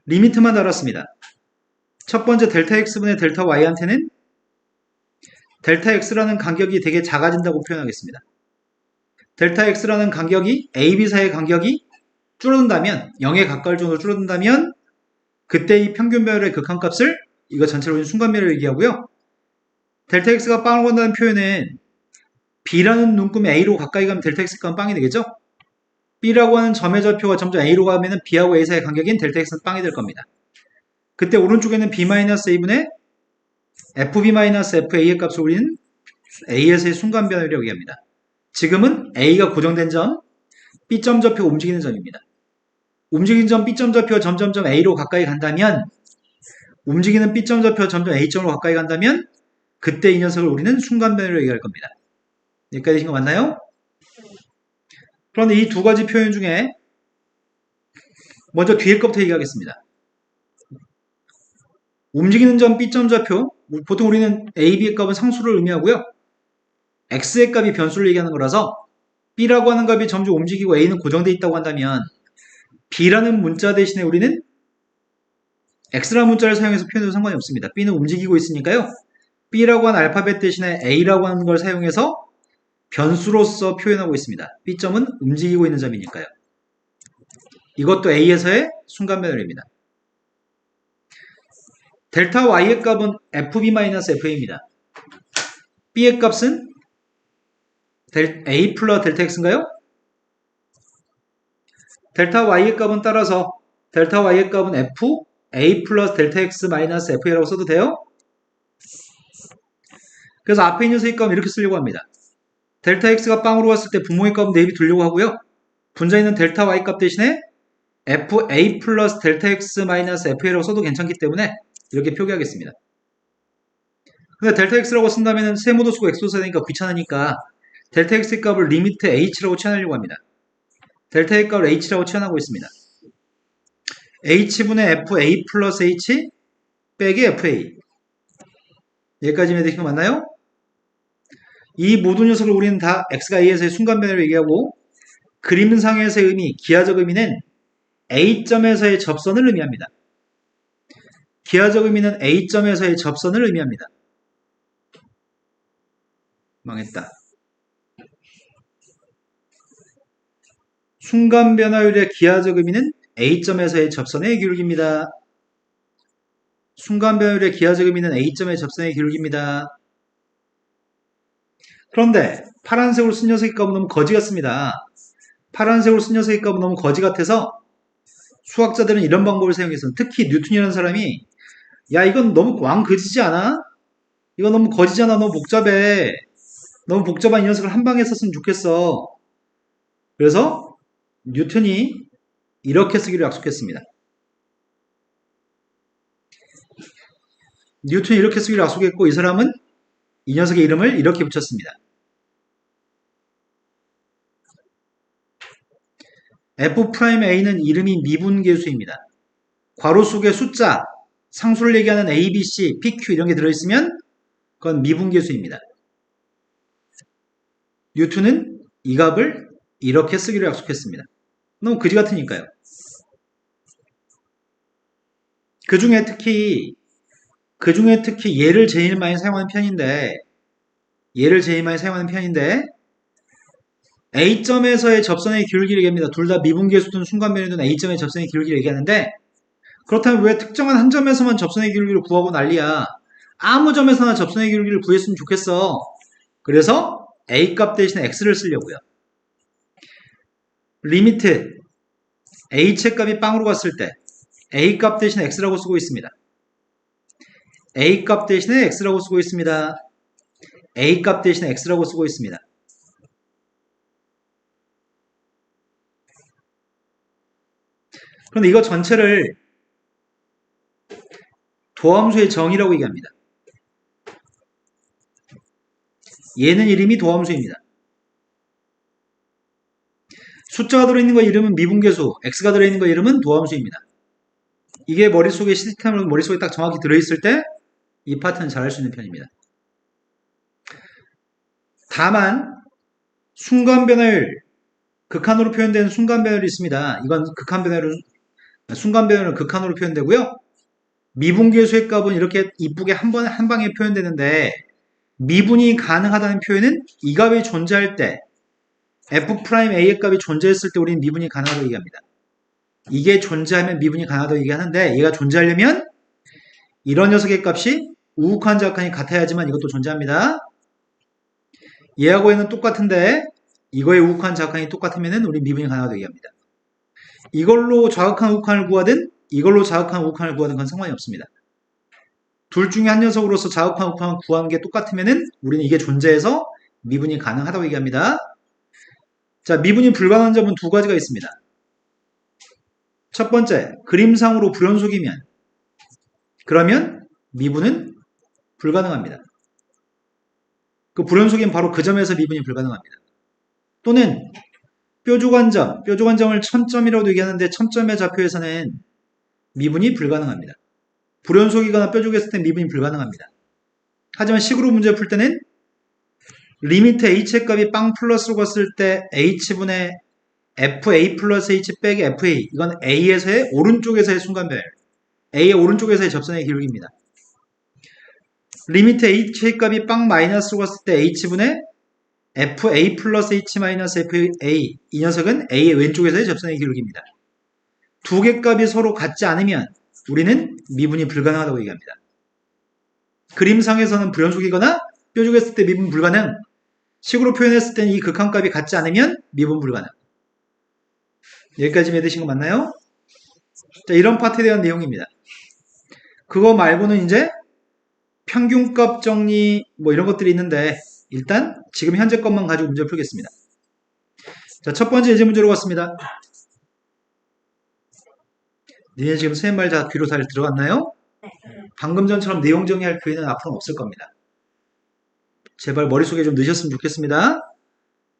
리미트만 달았습니다. 첫 번째 델타 x분의 델타 y한테는 델타 x라는 간격이 되게 작아진다고 표현하겠습니다. 델타 x라는 간격이 AB 사이의 간격이 줄어든다면 0에 가까울 정도로 줄어든다면 그때 이 평균 변화율의 극한값을 이거 전체로 순간 변화율을 얘기하고요. 델타 x가 빵으로 간다는 표현은 b라는 눈금에 a로 가까이 가면 델타 x 값은 빵이 되겠죠? b라고 하는 점의 좌표가 점점 a로 가면 b하고 a 사이의 간격인 델타 x는 빵이 될 겁니다. 그때 오른쪽에는 b-a분의 fb-fa의 값을 우리는 a에서의 순간 변화율이라고 얘기합니다. 지금은 a가 고정된 점, b점 좌표가 움직이는 점입니다. 움직이는 점 b점 좌표가 점점점 a로 가까이 간다면 움직이는 b점 좌표가 점점 a점으로 가까이 간다면 그때 이 녀석을 우리는 순간 변화율로 얘기할 겁니다. 여기까지 되신 거 맞나요? 그런데 이 두 가지 표현 중에 먼저 뒤에 것부터 얘기하겠습니다. 움직이는 점 b점 좌표, 보통 우리는 a, b의 값은 상수를 의미하고요. x의 값이 변수를 얘기하는 거라서 b라고 하는 값이 점점 움직이고 a는 고정되어 있다고 한다면 b라는 문자 대신에 우리는 x라는 문자를 사용해서 표현해도 상관이 없습니다. b는 움직이고 있으니까요. b라고 하는 알파벳 대신에 a라고 하는 걸 사용해서 변수로서 표현하고 있습니다. b점은 움직이고 있는 점이니까요. 이것도 a에서의 순간 변화율입니다. 델타 y의 값은 fb-fa입니다. b의 값은 a 플러스 델타 x인가요? 델타 y의 값은 따라서 델타 y의 값은 f a 플러스 델타 x 마이너스 fa라고 써도 돼요? 그래서 앞에 있는 녀석의 값은 이렇게 쓰려고 합니다. 델타 x가 빵으로 갔을 때 분모의 값은 대입이 두려고 하고요. 분자에 있는 델타 y 값 대신에 fa 플러스 델타 x 마이너스 fa라고 써도 괜찮기 때문에 이렇게 표기하겠습니다. 근데 델타 x라고 쓴다면 세모도 쓰고 x도 써야 되니까 귀찮으니까 델타 x의 값을 리미트 h라고 취하려고 합니다. 델타의 값을 h라고 취하고 있습니다. h분의 fa 플러스 h 빼기 fa. 여기까지 되신 거 맞나요? 이 모든 녀석을 우리는 다 x가 a에서의 순간 변화를 얘기하고 그림상에서의 의미, 기하적 의미는 a점에서의 접선을 의미합니다. 기하적 의미는 a점에서의 접선을 의미합니다. 망했다. 순간 변화율의 기하적 의미는 a점에서의 접선의 기울기입니다. 순간 변화율의 기하적 의미는 a점의 접선의 기울기입니다. 그런데 파란색으로 쓴 녀석의 값은 너무 거지 같습니다. 파란색으로 쓴 녀석의 값은 너무 거지 같아서 수학자들은 이런 방법을 사용해서 특히 뉴턴이라는 사람이 야 이건 너무 왕거지지 않아? 이거 너무 거지잖아. 너무 복잡해. 너무 복잡한 이 녀석을 한 방에 썼으면 좋겠어. 그래서 뉴턴이 이렇게 쓰기로 약속했습니다. 뉴턴이 이렇게 쓰기로 약속했고 이 사람은 이 녀석의 이름을 이렇게 붙였습니다. f'a는 이름이 미분계수입니다. 괄호 속에 숫자, 상수를 얘기하는 a, b, c, p, q 이런 게 들어있으면 그건 미분계수입니다. 뉴턴은 이 값을 이렇게 쓰기로 약속했습니다. 너무 그지 같으니까요. 그 중에 특히 얘를 제일 많이 사용하는 편인데 A점에서의 접선의 기울기를 얘기합니다. 둘 다 미분계수든 순간변이든 A점의 접선의 기울기를 얘기하는데 그렇다면 왜 특정한 한 점에서만 접선의 기울기를 구하고 난리야? 아무 점에서나 접선의 기울기를 구했으면 좋겠어. 그래서 a 값 대신에 x를 쓰려고요. 리미트 h의 값이 빵으로 갔을 때 a 값 대신에 x라고 쓰고 있습니다. a 값 대신에 x라고 쓰고 있습니다. a 값 대신에 x라고 쓰고 있습니다. 그런데 이거 전체를 도함수의 정의라고 얘기합니다. 얘는 이름이 도함수입니다. 숫자가 들어있는 거 이름은 미분계수, x가 들어있는 거 이름은 도함수입니다. 이게 머릿속에 시스템으로 머릿속에 딱 정확히 들어있을 때 이 파트는 잘 할 수 있는 편입니다. 다만 순간변화율, 극한으로 표현되는 순간변화율이 있습니다. 이건 순간변화율은 극한으로 표현되고요. 미분계수의 값은 이렇게 이쁘게 한 방에 표현되는데 미분이 가능하다는 표현은 이 값이 존재할 때 f'a의 값이 존재했을 때 우리는 미분이 가능하다고 얘기합니다. 이게 존재하면 미분이 가능하다고 얘기하는데 얘가 존재하려면 이런 녀석의 값이 우극한 좌극한이 같아야지만 이것도 존재합니다. 얘하고 얘는 똑같은데 이거의 우극한 좌극한이 똑같으면 우리 미분이 가능하다고 얘기합니다. 이걸로 좌극한 우극한을 구하든 이걸로 좌극한 우극한을 구하든 그건 상관이 없습니다. 둘 중에 한 녀석으로서 좌극한 우극한을 구하는 게 똑같으면 우리는 이게 존재해서 미분이 가능하다고 얘기합니다. 자, 미분이 불가능한 점은 두 가지가 있습니다. 첫 번째, 그림상으로 불연속이면 그러면 미분은 불가능합니다. 그 불연속이면 바로 그 점에서 미분이 불가능합니다. 또는 뾰족한점을 1000점이라고도 얘기하는데 1000점의 좌표에서는 미분이 불가능합니다. 불연속이거나 뾰족했을 때 미분이 불가능합니다. 하지만 식으로 문제 풀 때는 리미트 h의 값이 빵 플러스로 갔을 때 h분의 fa 플러스 h 빼기 fa 이건 a에서의 오른쪽에서의 순간별 a의 오른쪽에서의 접선의 기울기입니다. 리미트 h의 값이 빵 마이너스로 갔을 때 h분의 fa 플러스 h 마이너스 fa 이 녀석은 a의 왼쪽에서의 접선의 기울기입니다. 두 개 값이 서로 같지 않으면 우리는 미분이 불가능하다고 얘기합니다. 그림상에서는 불연속이거나 뾰족했을 때 미분 불가능, 식으로 표현했을 때는 이 극한값이 같지 않으면 미분 불가능. 여기까지 이해되신 거 맞나요? 자, 이런 파트에 대한 내용입니다. 그거 말고는 이제 평균값 정리 뭐 이런 것들이 있는데 일단 지금 현재 것만 가지고 문제 풀겠습니다. 자, 첫 번째 예제 문제로 갔습니다. 니네 지금 선생님 말 다 귀로 잘 들어갔나요? 방금 전처럼 내용 정리할 기회는 앞으로는 없을 겁니다. 제발 머릿속에 좀 넣으셨으면 좋겠습니다.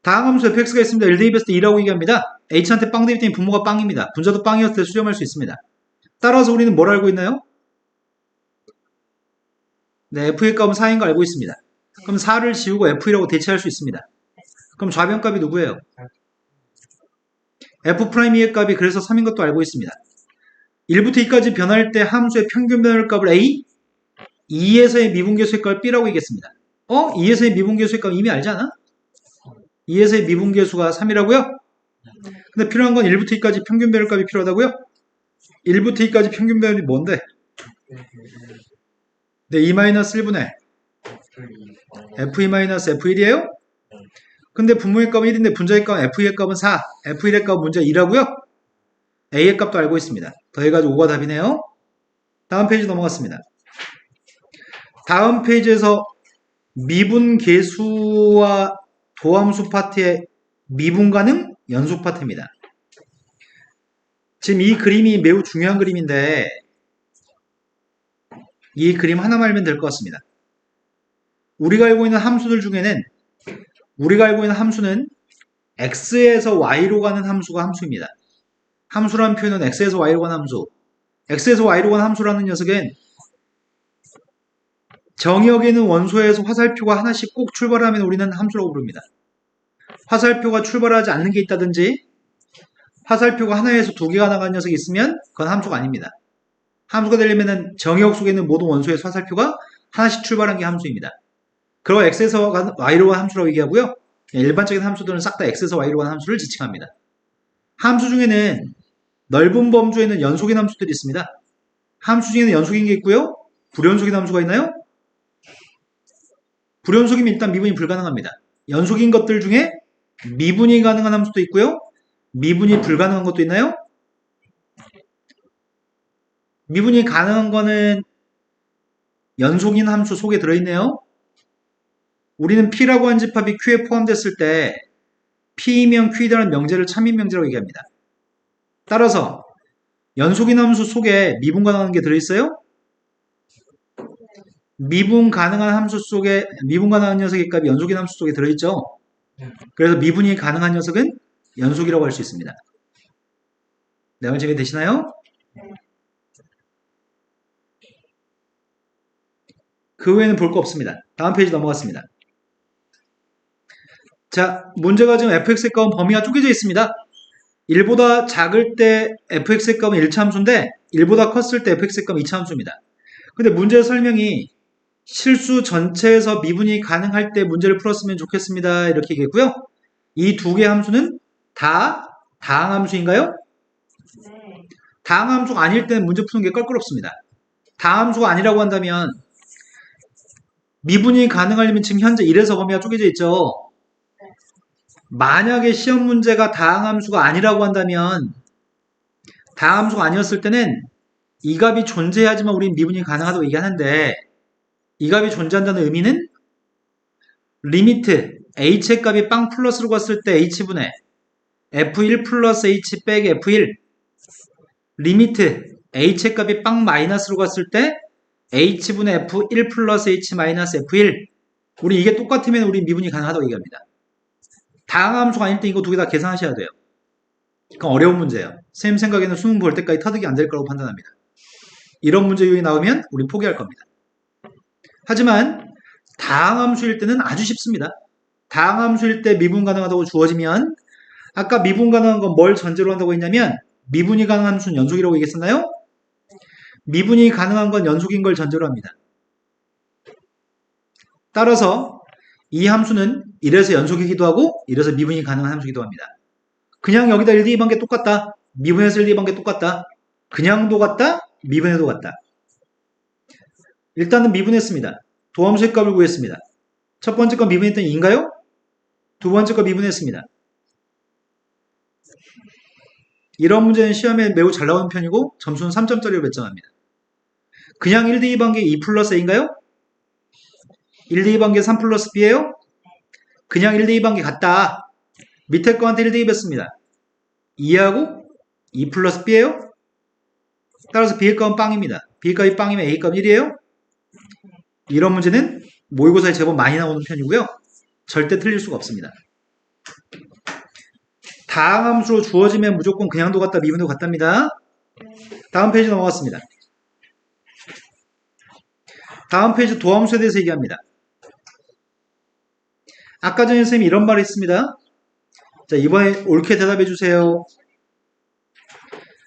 다음 함수 fx가 있습니다. 1 대입했을 때 2라고 얘기합니다. h한테 빵 대입했더니 분모가 빵입니다. 분자도 빵이었을 때 수렴할 수 있습니다. 따라서 우리는 뭘 알고 있나요? 네, f의 값은 4인 거 알고 있습니다. 그럼 4를 지우고 f라고 대체할 수 있습니다. 그럼 좌변값이 누구예요? f'의 값이 그래서 3인 것도 알고 있습니다. 1부터 2까지 변할 때 함수의 평균 변화율 값을 A, 2에서의 미분계수의 값을 B라고 얘기했습니다. 2에서의 미분계수의 값 이미 알지 않아? 2에서의 미분계수가 3이라고요? 근데 필요한 건 1부터 2까지 평균 변화율 값이 필요하다고요? 1부터 2까지 평균 변화율이 뭔데? 네, 2-1분의 F2-F1이에요? 근데 분모의 값은 1인데 분자의 값은 F2의 값은 4, F1의 값은 문자 2라고요? A의 값도 알고 있습니다. 더해가지고 5가 답이네요. 다음 페이지 넘어갔습니다. 다음 페이지에서 미분계수와 도함수 파트의 미분 가능 연속 파트입니다. 지금 이 그림이 매우 중요한 그림인데 이 그림 하나만 알면 될 것 같습니다. 우리가 알고 있는 함수들 중에는 x에서 y로 가는 함수가 함수입니다. 함수라는 표현은 x에서 y로 가는 함수. x에서 y로 가는 함수라는 녀석은 정의역에 있는 원소에서 화살표가 하나씩 꼭 출발하면 우리는 함수라고 부릅니다. 화살표가 출발하지 않는 게 있다든지 화살표가 하나에서 두 개가 나가는 녀석이 있으면 그건 함수가 아닙니다. 함수가 되려면 정의역 속에 있는 모든 원소에서 화살표가 하나씩 출발한 게 함수입니다. 그리고 x에서 y로 가는 함수라고 얘기하고요. 일반적인 함수들은 싹 다 x에서 y로 가는 함수를 지칭합니다. 함수 중에는 넓은 범주에는 연속인 함수들이 있습니다. 함수 중에는 연속인 게 있고요. 불연속인 함수가 있나요? 불연속이면 일단 미분이 불가능합니다. 연속인 것들 중에 미분이 가능한 함수도 있고요. 미분이 불가능한 것도 있나요? 미분이 가능한 거는 연속인 함수 속에 들어있네요. 우리는 P라고 한 집합이 Q에 포함됐을 때 P이면 Q이라는 명제를 참인명제라고 얘기합니다. 따라서 연속인 함수 속에 미분 가능한 게 들어있어요? 미분 가능한 함수 속에 미분 가능한 녀석의 값이 연속인 함수 속에 들어있죠. 그래서 미분이 가능한 녀석은 연속이라고 할 수 있습니다. 네, 오늘 재미되시나요? 그 외에는 볼 거 없습니다. 다음 페이지 넘어갔습니다. 자, 문제가 지금 fx의 값은 범위가 쪼개져 있습니다. 1보다 작을 때 fx의 값은 1차 함수인데 1보다 컸을 때 fx의 값은 2차 함수입니다. 근데 문제 설명이 실수 전체에서 미분이 가능할 때 문제를 풀었으면 좋겠습니다. 이렇게 얘기했고요. 이 두 개의 함수는 다 다항함수인가요? 네. 다항함수가 아닐 때는 문제 푸는 게 껄끄럽습니다. 다항함수가 아니라고 한다면 미분이 가능하려면 지금 현재 1에서 범위가 쪼개져 있죠. 만약에 시험 문제가 다항함수가 아니라고 한다면 다항함수가 아니었을 때는 이 값이 존재하지만 우리는 미분이 가능하다고 얘기하는데 이 값이 존재한다는 의미는 리미트 h의 값이 빵 플러스로 갔을 때 h분의 f1 플러스 h 빼기 f1 리미트 h의 값이 빵 마이너스로 갔을 때 h분의 f1 플러스 h 마이너스 f1 우리 이게 똑같으면 우리 미분이 가능하다고 얘기합니다. 다항함수가 아닐 때 이거 두 개 다 계산하셔야 돼요. 그건 어려운 문제예요. 선생님 생각에는 수능 볼 때까지 터득이 안 될 거라고 판단합니다. 이런 문제 유형이 나오면 우리 포기할 겁니다. 하지만 다항함수일 때는 아주 쉽습니다. 다항함수일 때 미분 가능하다고 주어지면 아까 미분 가능한 건 뭘 전제로 한다고 했냐면 미분이 가능한 함수는 연속이라고 얘기했었나요? 미분이 가능한 건 연속인 걸 전제로 합니다. 따라서 이 함수는 1에서 연속이기도 하고 1에서 미분이 가능한 함수이기도 합니다. 그냥 여기다 1, 2, 2반 게 똑같다. 미분에서 1, 2반 게 똑같다. 그냥도 같다. 미분해도 같다. 일단은 미분했습니다. 도함수의 값을 구했습니다. 첫 번째 거 미분했더니 2인가요? 두 번째 거 미분했습니다. 이런 문제는 시험에 매우 잘 나오는 편이고 점수는 3점짜리로 배정합니다. 그냥 1, 2, 2반계 2 플러스 A인가요? 1, 2, 2반계 3 플러스 B예요? 그냥 1, 2, 2반계 같다. 밑에 거한테 1, 2, 2 뺐습니다. 2하고 2 플러스 B예요? 따라서 B의 값은 빵입니다. B의 값이 빵이면 A 값은 1이에요? 이런 문제는 모의고사에 제법 많이 나오는 편이고요. 절대 틀릴 수가 없습니다. 다항함수로 주어지면 무조건 그냥도 같다, 미분도 같답니다. 다음 페이지 넘어갔습니다. 다음 페이지 도함수에 대해서 얘기합니다. 아까 전에 선생님이 이런 말을 했습니다. 자, 이번에 옳게 대답해 주세요.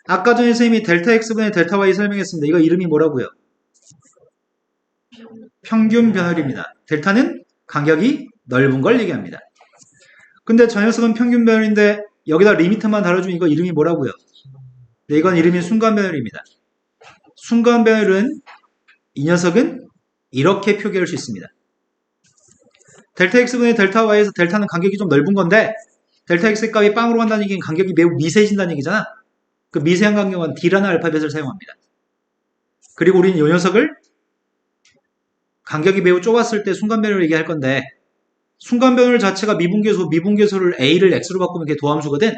아까 전에 선생님이 델타 x분의 델타 y 설명했습니다. 이거 이름이 뭐라고요? 평균 변율입니다. 델타는 간격이 넓은 걸 얘기합니다. 근데 저 녀석은 평균 변율인데 여기다 리미트만 달아주면 이거 이름이 뭐라고요? 네, 이건 이름이 순간 변율입니다. 순간 변율은 이 녀석은 이렇게 표기할 수 있습니다. 델타 x분의 델타 y에서 델타는 간격이 좀 넓은 건데 델타 x의 값이 빵으로 간다는 얘기는 간격이 매우 미세해진다는 얘기잖아. 그 미세한 간격은 D라는 알파벳을 사용합니다. 그리고 우리는 이 녀석을 간격이 매우 좁았을 때 순간 변율을 얘기할 건데 순간 변율 자체가 미분계수를 A를 X로 바꾸면 그게 도함수거든.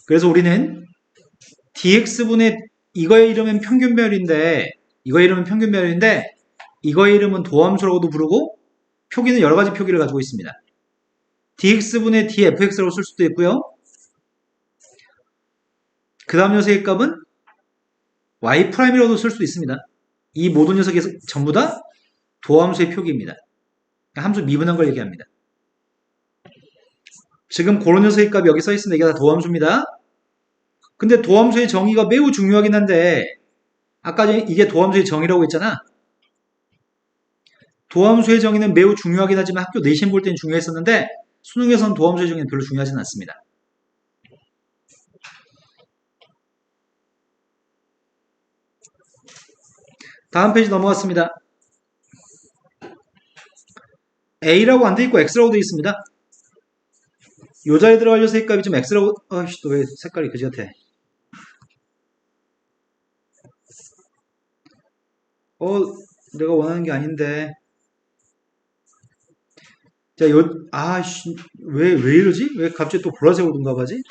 그래서 우리는 dx분의 이거의 이름은 평균 변율인데 이거의 이름은 도함수라고도 부르고 표기는 여러 가지 표기를 가지고 있습니다. dx분의 dfx라고 쓸 수도 있고요. 그 다음 녀석의 값은 y'이라고도 쓸 수도 있습니다. 이 모든 녀석이 전부 다 도함수의 표기입니다. 함수 미분한 걸 얘기합니다. 지금 그런 녀석의 값이 여기 써있습니다. 이게 다 도함수입니다. 근데 도함수의 정의가 매우 중요하긴 한데 아까 전에 이게 도함수의 정의라고 했잖아. 도함수의 정의는 매우 중요하긴 하지만 학교 내신 볼 때는 중요했었는데 수능에서는 도함수의 정의는 별로 중요하진 않습니다. 다음 페이지 넘어갔습니다. A라고 안 돼 있고 X라고 돼 있습니다. 요 자리에 들어갈 녀석의 값이 좀 X라고, 어이씨, 또 왜 색깔이 그지 같아. 내가 원하는 게 아닌데. 자, 아씨, 왜 이러지? 왜 갑자기 또 보라색으로 둔갑하지?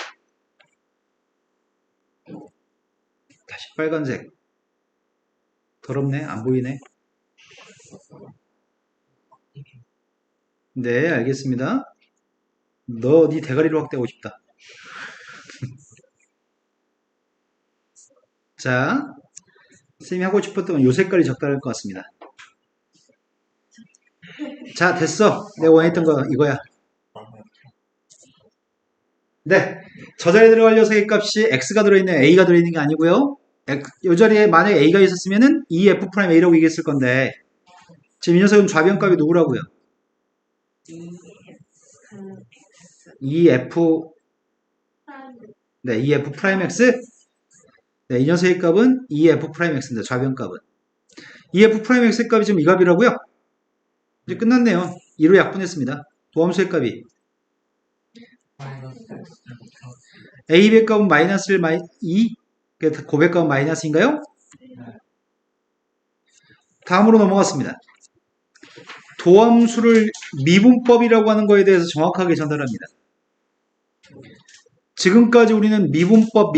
다시 빨간색. 더럽네. 안 보이네. 네, 알겠습니다. 네 대가리로 확대하고 싶다. 자, 선생님이 하고 싶었던 요 색깔이 적당할 것 같습니다. 자, 됐어. 내가 원했던 거 이거야. 네, 저 자리에 들어갈 녀석의 값이 x가 들어있는 A가 들어있는 게 아니고요. 이 자리에 만약에 A가 있었으면은 EF'A라고 얘기했을 건데 지금 이 녀석은 좌변값이 누구라고요? EF 네, EF'X 네, 이 녀석의 값은 EF'X입니다. 좌변값은 EF'X의 값이 지금 이 값이라고요? 이제 끝났네요. 2로 약분했습니다. 도함수의 값이 마이너스 X A의 값은 마이너스 1, 2 고백 값은 마이너스인가요? 다음으로 넘어갔습니다. 도함수를 미분법이라고 하는 거에 대해서 정확하게 전달합니다. 지금까지 우리는 미분법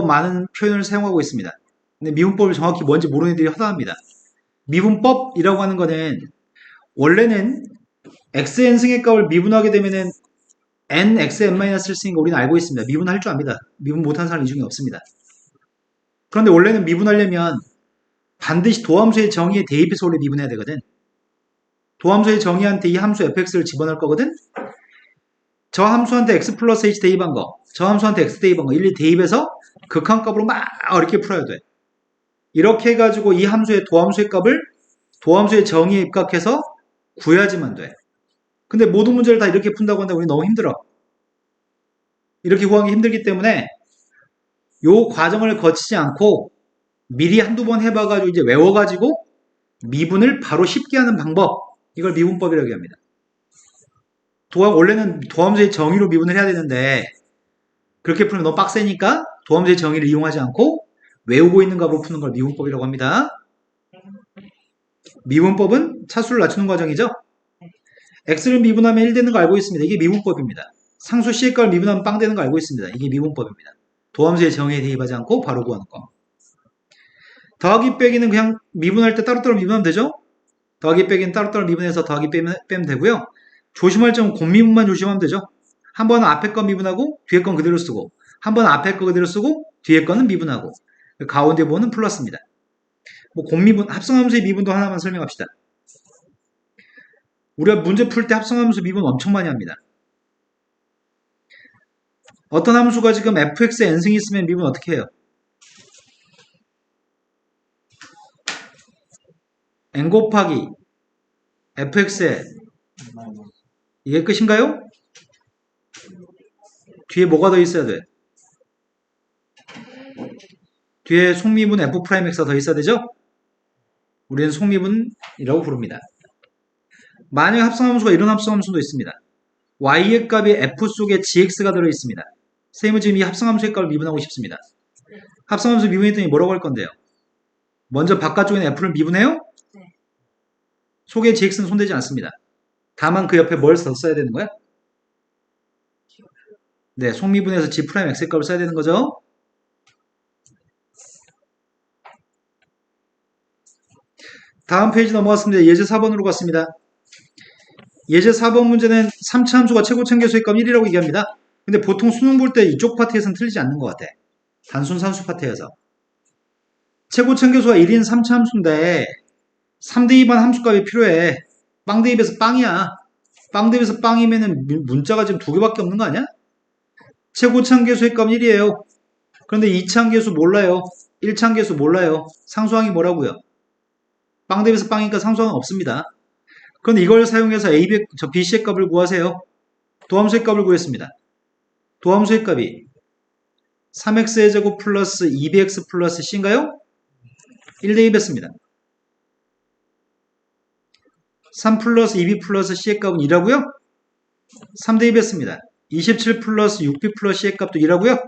많은 표현을 사용하고 있습니다. 근데 미분법을 정확히 뭔지 모르는 애들이 허다합니다. 미분법이라고 하는 거는 원래는 xn승의 값을 미분하게 되면은 nxn-를 쓰는 거 우리는 알고 있습니다. 미분할 줄 압니다. 미분 못하는 사람 이 중에 없습니다. 그런데 원래는 미분하려면 반드시 도함수의 정의에 대입해서 원래 미분해야 되거든. 도함수의 정의한테 이 함수 fx를 집어넣을 거거든. 저 함수한테 x 플러스 h 대입한 거, 저 함수한테 x 대입한 거 일일이 대입해서 극한값으로 막 어렵게 풀어야 돼. 이렇게 해가지고 이 함수의 도함수의 값을 도함수의 정의에 입각해서 구해야지만 돼. 근데 모든 문제를 다 이렇게 푼다고 한다 우리 너무 힘들어. 이렇게 구하기 힘들기 때문에 요 과정을 거치지 않고 미리 한두 번 해봐가지고 이제 외워가지고 미분을 바로 쉽게 하는 방법, 이걸 미분법이라고 합니다. 원래는 도함수의 정의로 미분을 해야 되는데 그렇게 풀면 너무 빡세니까 도함수의 정의를 이용하지 않고 외우고 있는 값으로 푸는 걸 미분법이라고 합니다. 미분법은 차수를 낮추는 과정이죠. x를 미분하면 1 되는 거 알고 있습니다. 이게 미분법입니다. 상수 c의 값을 미분하면 빵 되는 거 알고 있습니다. 이게 미분법입니다. 도함수의 정의에 대입하지 않고 바로 구하는 거. 더하기 빼기는 그냥 미분할 때 따로따로 미분하면 되죠. 더하기 빼기는 따로따로 미분해서 더하기 빼면 되고요. 조심할 점은 곱미분만 조심하면 되죠. 한 번은 앞에 건 미분하고 뒤에 건 그대로 쓰고 한 번은 앞에 거 그대로 쓰고 뒤에 거는 미분하고 가운데 부분은 플러스입니다. 뭐 곱미분, 합성함수의 미분도 하나만 설명합시다. 우리가 문제 풀 때 합성함수 미분 엄청 많이 합니다. 어떤 함수가 지금 fx에 n승이 있으면 미분 어떻게 해요? n 곱하기 fx에 마이너스 이게 끝인가요? 뒤에 뭐가 더 있어야 돼? 뒤에 속미분 f'x가 더 있어야 되죠? 우리는 속미분이라고 부릅니다. 만약 합성함수가 이런 합성함수도 있습니다. y의 값이 f 속에 gx가 들어있습니다. 선생님은 지금 이 합성함수의 값을 미분하고 싶습니다. 합성함수 미분했더니 뭐라고 할 건데요? 먼저 바깥쪽에 f를 미분해요? 네. 속에 gx는 손대지 않습니다. 다만 그 옆에 뭘 써야 되는 거야? 네, 속미분에서 g'x의 값을 써야 되는 거죠. 다음 페이지 넘어갔습니다. 예제 4번으로 갔습니다. 예제 4번 문제는 3차 함수가 최고층계수의 값 1이라고 얘기합니다. 근데 보통 수능 볼 때 이쪽 파트에서는 틀리지 않는 것 같아. 단순 산수 파트에서. 최고층계수가 1인 3차 함수인데 3 대입한 함수값이 필요해. 빵 대입해서 빵이야. 빵 대입해서 빵이면은 문자가 지금 2개밖에 없는 거 아니야? 최고층계수의 값 1이에요. 그런데 2차함계수 몰라요. 1차함계수 몰라요. 상수항이 뭐라고요? 빵 대입해서 빵이니까 상수항은 없습니다. 그런데 이걸 사용해서 BC의 값을 구하세요. 도함수의 값을 구했습니다. 도함수의 값이 3x의 제곱 플러스 2bx 플러스 c인가요? 1 대입했습니다. 3 플러스 2b 플러스 c의 값은 2라고요? 3 대입했습니다. 27 플러스 6b 플러스 c의 값도 2라고요?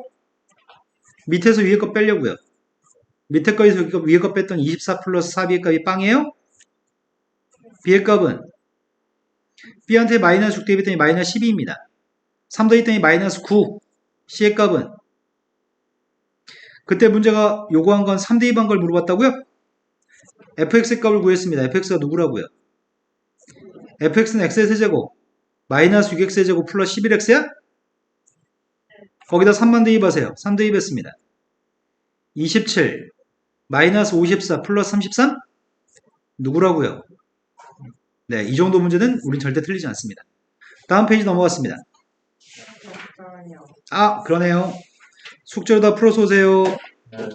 밑에서 위에 거 빼려고요. 밑에 거에서 위에 거 뺐더니 24 플러스 4b의 값이 빵이에요? b의 값은 b한테 마이너스 6 대입했더니 마이너스 12입니다. 3 더했더니 마이너스 9. c의 값은 그때 문제가 요구한 건 3 대입한 걸 물어봤다고요? fx의 값을 구했습니다. fx가 누구라고요? fx는 x의 세제곱 마이너스 6x의 제곱 플러스 11x야? 거기다 3만 대입하세요. 3 대입했습니다. 27 마이너스 54 플러스 33? 누구라고요? 네, 이 정도 문제는 우린 절대 틀리지 않습니다. 다음 페이지 넘어갔습니다. 잠깐만요. 아, 그러네요. 숙제로 다 풀어서 오세요. 네.